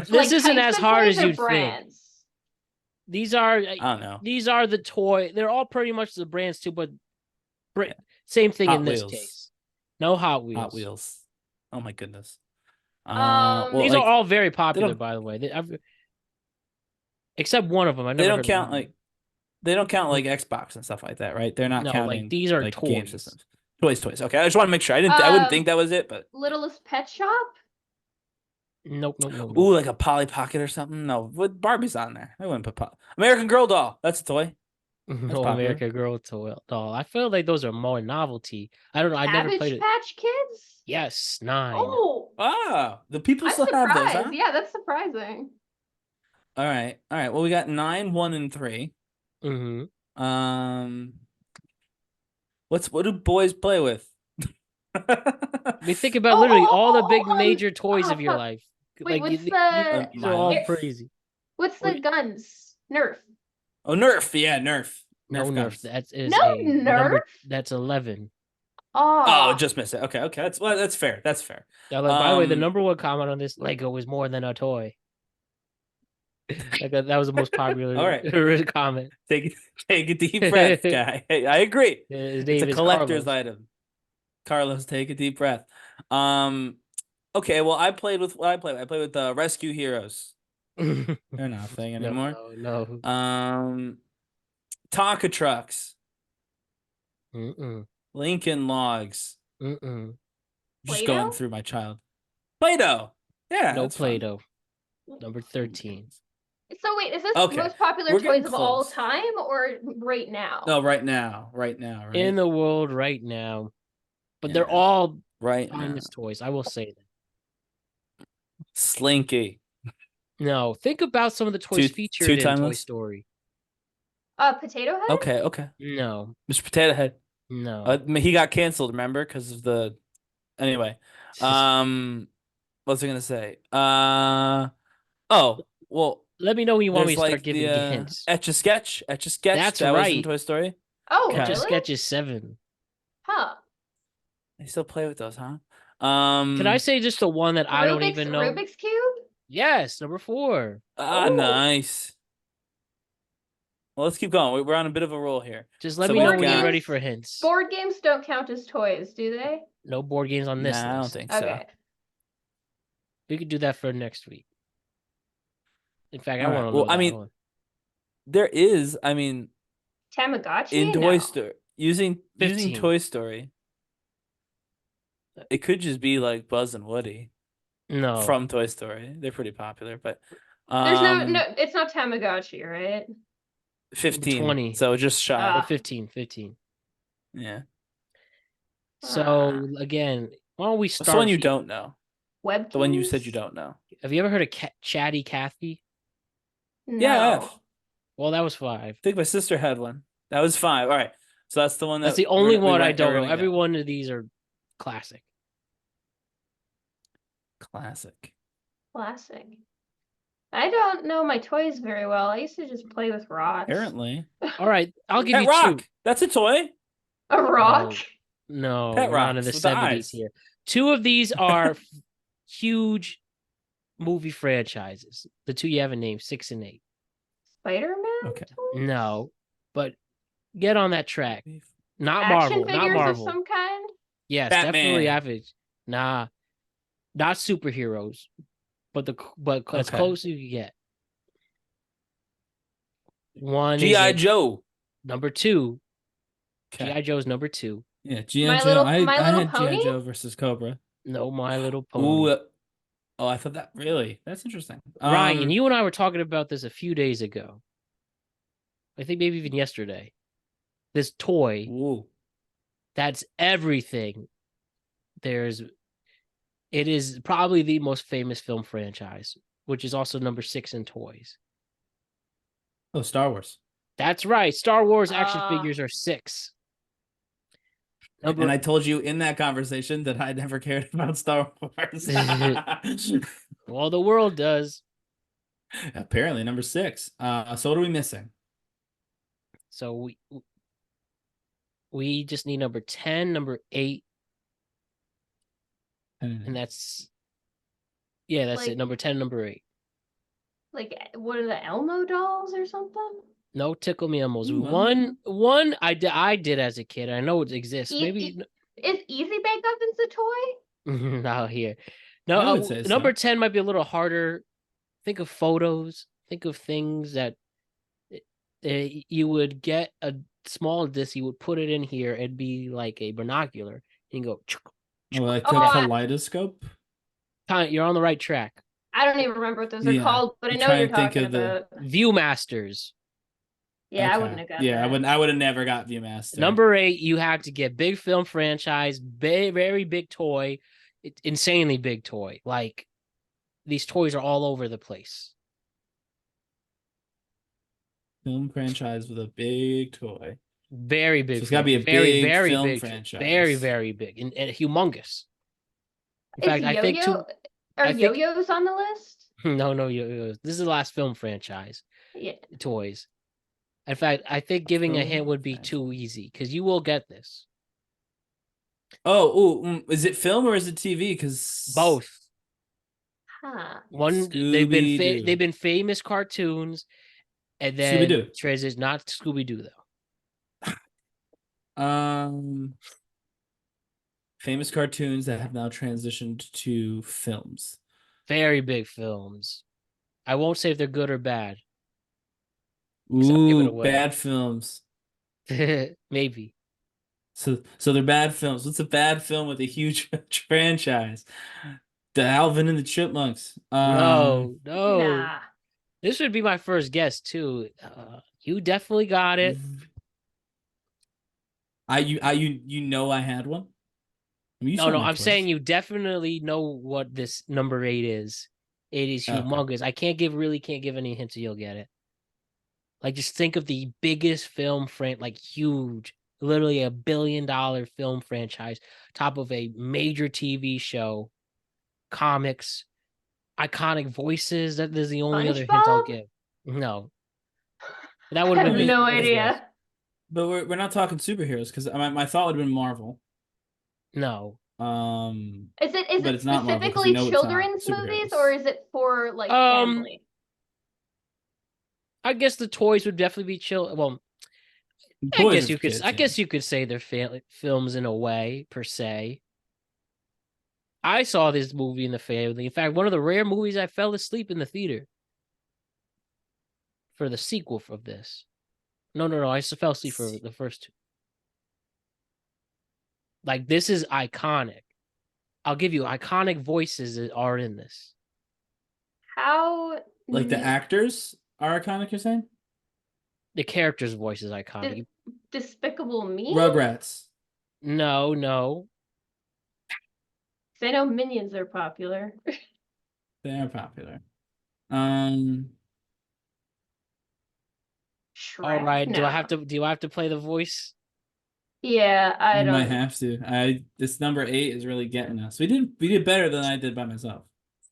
This like isn't types as of hard toys as or you'd think. brands? These are I don't know. These are the toy. They're all pretty much the brands too, but same thing Hot in this Wheels. case. No Hot Wheels. Hot Wheels. Oh my goodness. These are all very popular, don't- by the way. Except one of them. I never They don't heard of count them. they don't count like Xbox and stuff like that, right? They're not No, counting like these are like toys. game systems. Toys. Okay, I just want to make sure. I wouldn't think that was it, but Littlest Pet Shop? Nope. ooh, like a Polly Pocket or something. No, with Barbie's on there. I wouldn't put American Girl doll. That's a toy. No popular. American Girl doll. I feel like those are more novelty. I don't know. I never Cabbage played it. Patch Kids? Yes, 9. Oh, The people I'm still surprised. have those, huh? Yeah, that's surprising. All right. Well, we got 9, 1, and 3. Mm-hmm. What do boys play with? We think about literally all the big hold on. major toys of your life. Wait, Like what's these the are all Nerf? crazy. what's the guns? Nerf. Oh, Nerf. Yeah, Nerf. No Nerf. guns. That is No a number. Nerf? That's 11. Oh, just missed it. Okay. That's fair. That's fair. Now, by the way, the Um, number one comment on this Lego is more than a toy. That was the most popular All right. comment. Take a deep breath, guy. Hey, I agree. His It's name a is collector's Carlos. item. Carlos, take a deep breath. Okay, well, I played with I played with Rescue Heroes. They're not a thing anymore. No. Tonka trucks, Mm-mm. Lincoln Logs. Mm-mm. Just Play-Doh? going through my child. Play-Doh. Yeah, No that's fun. Play-Doh. Number 13. So wait, is this Okay, most popular we're getting toys of all close. time or right now? No, right now, right? In the world right now. But they're Yeah. all Right now. timeless toys. I will say that. Slinky. No, think about some of the toys Too featured in Toy timeless? Story. Potato Head? Okay. No. Mr. Potato Head. No. He got canceled, remember? Because of the. Anyway. What's I gonna say? Oh, well. Let me know when you want me There's to start like giving you the hints. Etch-a-Sketch. That's that was in right. Toy Story. Oh, Okay. Just really? Sketch is 7. Huh. They still play with those, huh? Can I say just the one that I don't even know? Rubik's Cube? Yes, number 4. Oh. Nice. Well, let's keep going. We're on a bit of a roll here. Just let So me we know when got- you're ready for hints. Board games don't count as toys, do they? No board games on this Nah, I don't list. think so. Okay. We could do that for next week. In fact, I All right. want to know Well, that I mean, one. there is, Tamagotchi? in No. Toy Story, using 15. Toy Story, it could just be like Buzz and Woody No. from Toy Story. They're pretty popular, but There's no, it's not Tamagotchi, right? 15. 20. So just shy. Or 15. Yeah. So again, why don't we What's start? the one you don't know? Webkins? The one you said you don't know. Have you ever heard of Chatty Cathy? No. Yeah, I have. Well, that was 5. I think my sister had one. That was 5. All right. So that's the one That's that the only we one I went- don't we're know. gonna Every get. one of these are classic. Classic. Classic. I don't know my toys very well. I used to just play with rocks. Apparently. All right, I'll give Pet you Rock. 2. That's a toy. A rock? No, Pet we're on to rocks the with the 70s eyes. here. 2 of these are huge movie franchises. The 2 you haven't named, 6 and 8. Spider-Man? Okay. toys? No, but get on that track. Not Action Marvel. Not figures Marvel. of some kind? Yes, Batman. definitely average. Nah, not superheroes, but as Okay. close as you can get. One is G.I. a- Joe. number 2. Okay. G.I. Joe's number 2. Yeah, G.I. My Joe. Little- I My Little had G.I. Pony? Joe versus Cobra. No, My Little Pony. Ooh. Oh, I thought that. Really? That's interesting. Ryan, you and I were talking about this a few days ago. I think maybe even yesterday. This toy Ooh. That's everything. It is probably the most famous film franchise, which is also number 6 in toys. Oh, Star Wars. That's right. Star Wars action figures are 6. And I told you in that conversation that I never cared about Star Wars. Well, the world does. Apparently, number 6. So what are we missing? So we just need number 10, number 8, and that's Like- it. Number 10, number 8. Like, what are the Elmo dolls or something? No Tickle Me Elmos. Ooh, One I did as a kid. I know it exists. Maybe Is Easy Bake Ovens a toy? not here. I No, would say so. number 10 might be a little harder. Think of photos. Think of things that you would get a small disc. You would put it in here. It'd be like a binocular. And you go. Like Oh, a I- kaleidoscope. You're on the right track. I don't even remember what those are Yeah, called, but I I'm know trying you're to think talking of the- about. Viewmasters. Yeah, I Okay. wouldn't have got Yeah, that. I would have never got Viewmaster. Number 8, you have to get big film franchise, very big toy, insanely big toy. Like these toys are all over the place. Film franchise with a big toy. Very big. So it's gotta be a very, big very film big, franchise. very big, and humongous. In fact, I think Are I think- yo-yos on the list? no, this is the last film franchise Yeah. toys. In fact, I think giving a Film hint would be too easy because you will get this. Is it film or is it TV? Because Both. Huh. One, Scooby-Doo. they've been famous cartoons, and then Scooby-Doo. transition not Scooby Doo though. Famous cartoons that have now transitioned to films. Very big films. I won't say if they're good or bad. I'll give it Ooh, away. bad films. Maybe. So they're bad films. What's a bad film with a huge franchise? The Alvin and the Chipmunks. No. Nah. This would be my first guess too. You definitely got it. You know I had one. I mean, you saw No, my I'm quiz. saying you definitely know what this number 8 is. It is Okay. humongous. I can't give any hints, so you'll get it. Like, just think of the biggest film like huge, literally $1 billion film franchise, top of a major TV show, comics, iconic voices. That is the only other hint I'll SpongeBob? give. No, that I would have have been no my first guess. idea. But we're not talking superheroes because my thought would have been Marvel. No, Is it But it's not Marvel 'cause specifically you know it's not children's movies superheroes. or is it for like family? I guess the toys would definitely be chill. Well, I Toys guess are you for could. kids, I yeah. guess you could say they're films in a way per se. I saw this movie in the family. In fact, one of the rare movies I fell asleep in the theater for the sequel of this. No. I just fell asleep for the first 2. Like, this is iconic. I'll give you iconic voices that are in this. How Like the actors are iconic. You're saying The character's voice is iconic. Despicable Me? Rugrats. No. 'Cause I know Minions are popular. They are popular. Shrek? All right. Do I No. have to play the voice? Yeah, I You don't. might have to. This number 8 is really getting us. We did better than I did by myself.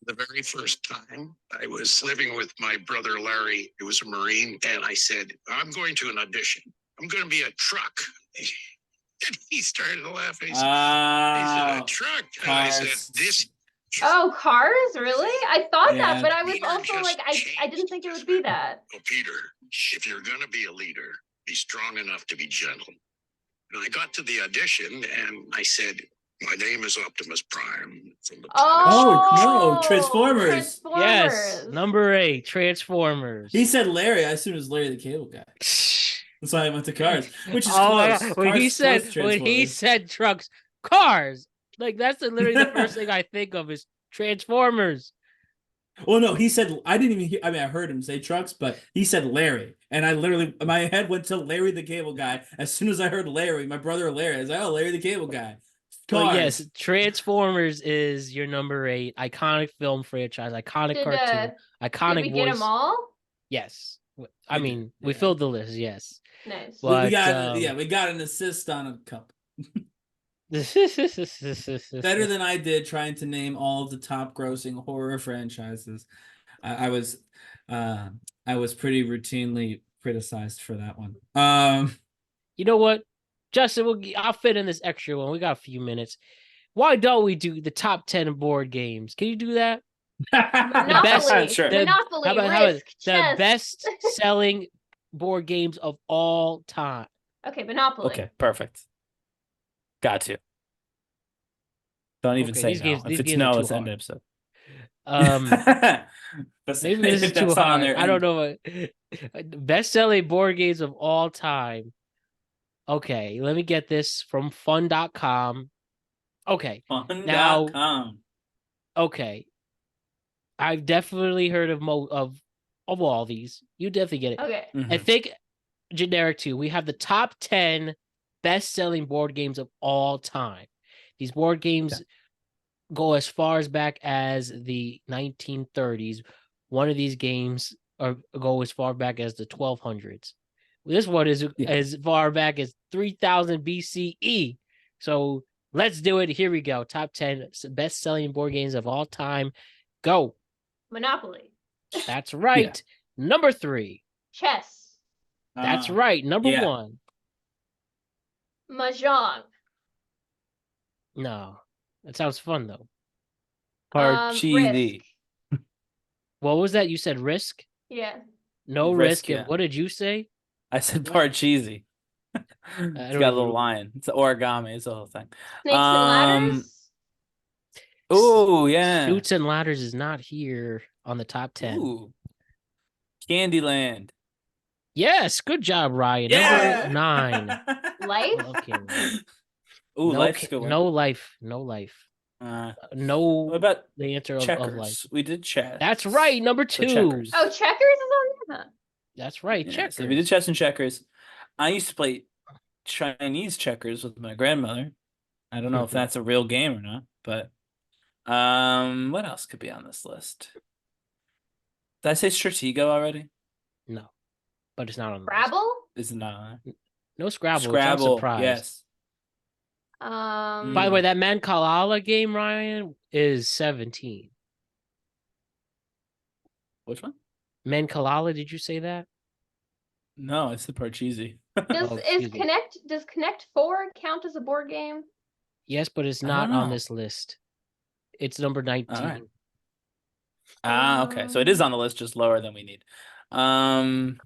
The very first time I was living with my brother Larry, who was a Marine, and I said, I'm going to an audition. I'm going to be a truck. And he started laughing. He said, a truck. And I said, Cars. this. Oh, Cars? Really? I thought Yeah. that, but I was Peter also just like, I changed. didn't think it would be that. Oh, Peter, if you're going to be a leader, be strong enough to be gentle. And I got to the audition and I said, my name is Optimus Prime. From the Oh, no, Transformers. Yes. Transformers. Number 8, Transformers. He said Larry. I assumed it was Larry the Cable Guy. That's why I went to Cars, which is Oh my close. God. When Cars he is close said to Transformers. trucks, cars. Like, that's literally the first thing I think of is Transformers. Well, no, he said I didn't even hear. I mean, I heard him say trucks, but he said Larry. And I literally, my head went to Larry the Cable Guy. As soon as I heard Larry, my brother Larry, I was like, oh, Larry the Cable Guy. So Cars. yes, Transformers is your number 8. Iconic film franchise, iconic cartoon, iconic did we voice. get them all? Yes. We did, We yeah. filled the list, yes. Nice. But, we got an assist on a couple. Better than I did trying to name all of the top grossing horror franchises. I was pretty routinely criticized for that one. You know what, Justin? I'll fit in this extra one. We got a few minutes. Why don't we do the top 10 board games? Can you do that? Monopoly, Sure. Monopoly, How about Risk, the chess. best selling board games of all time? Okay, Monopoly. Okay, perfect. Got to. Don't even Okay, say these no. games- If these it's games no, are let's too end the hard. episode. Maybe this is too hard. I don't know. Best selling board games of all time. Okay, let me get this from fun.com. Okay. Fun.com. Okay. I've definitely heard of all these. You definitely get it. Okay. Mhm. I think generic too. We have the top 10 best-selling board games of all time. These board games go as far as back as the 1930s. One of these games go as far back as the 1200s. This one is as far back as 3000 BCE. So let's do it. Here we go. Top 10 best-selling board games of all time. Go. Monopoly. That's right. Number 3. Chess. That's right. Number 1. Mahjong. No. That sounds fun, though. Parcheesi. Risk. What was that? You said Risk? Yeah. No Risk, Risk. And what did you say? I said Parcheesi. It's got a little lion. It's origami. It's the whole thing. Snakes and ladders. Oh, yeah. Shoots and Ladders is not here on the top 10. Ooh. Candyland. Yes, good job, Ryan. Yeah. Number 9. Life. Okay. Ooh, Life's good one. No life. No life. No. What about the answer of checkers? life. We did chess. That's right. Number 2. Checkers. Oh, checkers is on there. Huh? That's right. Yeah, Checkers. so we did chess and checkers. I used to play Chinese checkers with my grandmother. I don't know if that's a real game or not, but what else could be on this list? Did I say Stratego already? No, but it's not on the Scrabble. Is it not on there? No Scrabble. Scrabble. I'm surprised. Yes. By the way, that Mankalala game, Ryan, is 17. Which one? Mankalala, did you say that? No, it's the Parcheesi. Does Connect 4 count as a board game? Yes, but it's not on this list. It's number 19. Okay. So it is on the list, just lower than we need. Clue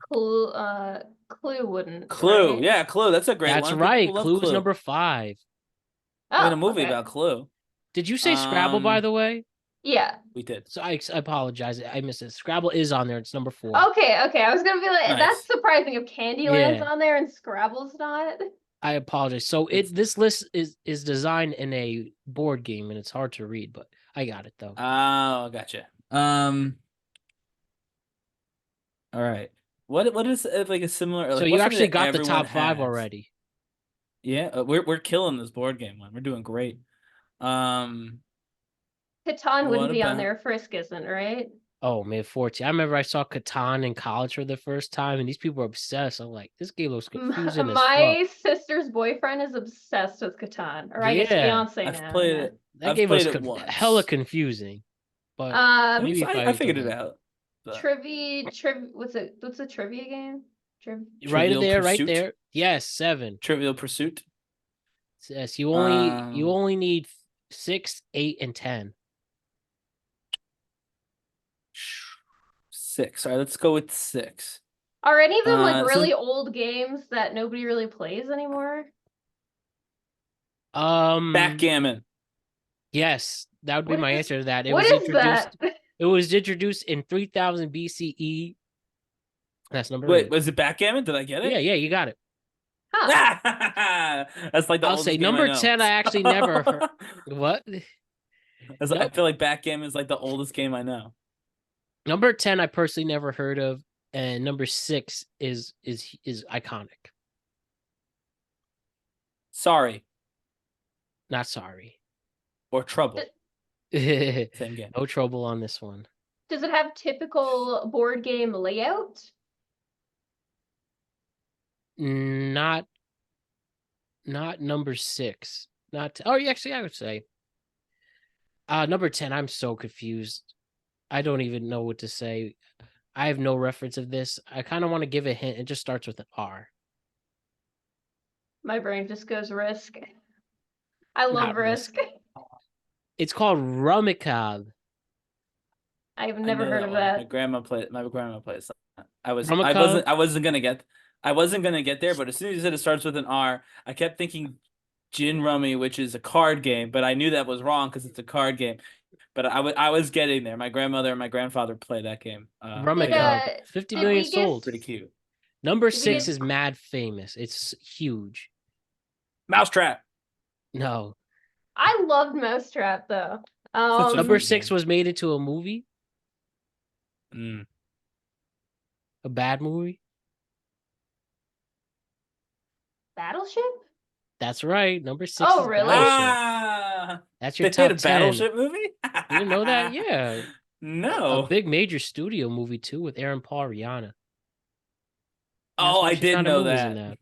wouldn't. Clue. Right? Yeah, Clue. That's a great one. That's right. People love Clue is number 5. We had a movie about Clue. Did you say Scrabble, by the way? Yeah. We did. So I apologize. I missed it. Scrabble is on there. It's number 4. Okay. I was gonna be like, Nice. that's surprising if Candyland's on there and Scrabble's not. I apologize. So this list is designed in a board game, and it's hard to read, but I got it though. Oh, gotcha. All right. What is like a similar? So you actually got the top 5 already. Yeah, we're killing this board game one. We're doing great. Catan wouldn't be on there. Frisk isn't, right? Oh man, 14. I remember I saw Catan in college for the first time, and these people were obsessed. I'm like, this game looks confusing as My fuck. sister's boyfriend is obsessed with Catan, or I guess fiance now. I've played it. That game was hella confusing. But maybe I figured it out. What's a trivia game? Right there. Yes, 7. Trivial Pursuit. Yes, you only need 6, 8, and 10. 6. All right, let's go with 6. Are any of them like really old games that nobody really plays anymore? Backgammon. Yes, that would be my answer to that. What is that? It was introduced in 3000 BCE. That's number 8. Wait, was it Backgammon? Did I get it? Yeah, you got it. Huh. That's like the I'll say number 10. I actually never heard. What? I feel like Backgammon is like the oldest game I know. Number 10, I personally never heard of. And number 6 is iconic. Sorry Not sorry. or trouble. No Same game. trouble on this one. Does it have typical board game layout? Not number 6. Actually, I would say. Number 10. I'm so confused. I don't even know what to say. I have no reference of this. I kind of want to give a hint. It just starts with an R. My brain just goes Risk. I love Not Risk. It's called Rummikub. I've I never know heard of one. that. My grandma plays that. I Rummikub? wasn't gonna get there, but as soon as you said it starts with an R, I kept thinking Gin Rummy, which is a card game, but I knew that was wrong because it's a card game. But I was getting there. My grandmother and my grandfather play that game. Rummikub. 50 did million we get- sold. Pretty cute. Number Did we 6 get- is mad famous. It's huge. Mousetrap. No. I loved Mousetrap though. Such a Number fun 6 game. was made into a movie. Mm. A bad movie. Battleship? That's right. Number 6 Oh, is really? Battleship. That's your They made top a 10. Battleship movie? You didn't know that? Yeah. No. A big major studio movie too with Aaron Paul, Rihanna. Oh, why I she's did not in know movies that. in that.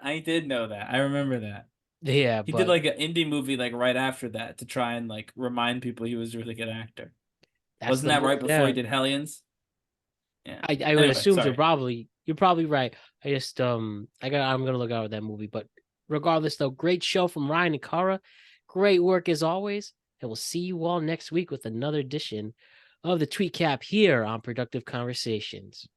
I did know that. I remember that. Yeah, He but did like an indie movie like right after that to try and like remind people he was a really good actor. that's Wasn't the that right movie, before yeah. he did Hellions? Yeah. I would Anyway, assume sorry. you're probably right. I just I'm gonna look out at that movie. But regardless though, great show from Ryan and Kara. Great work as always. And we'll see you all next week with another edition of the Tweet Cap here on Productive Conversations.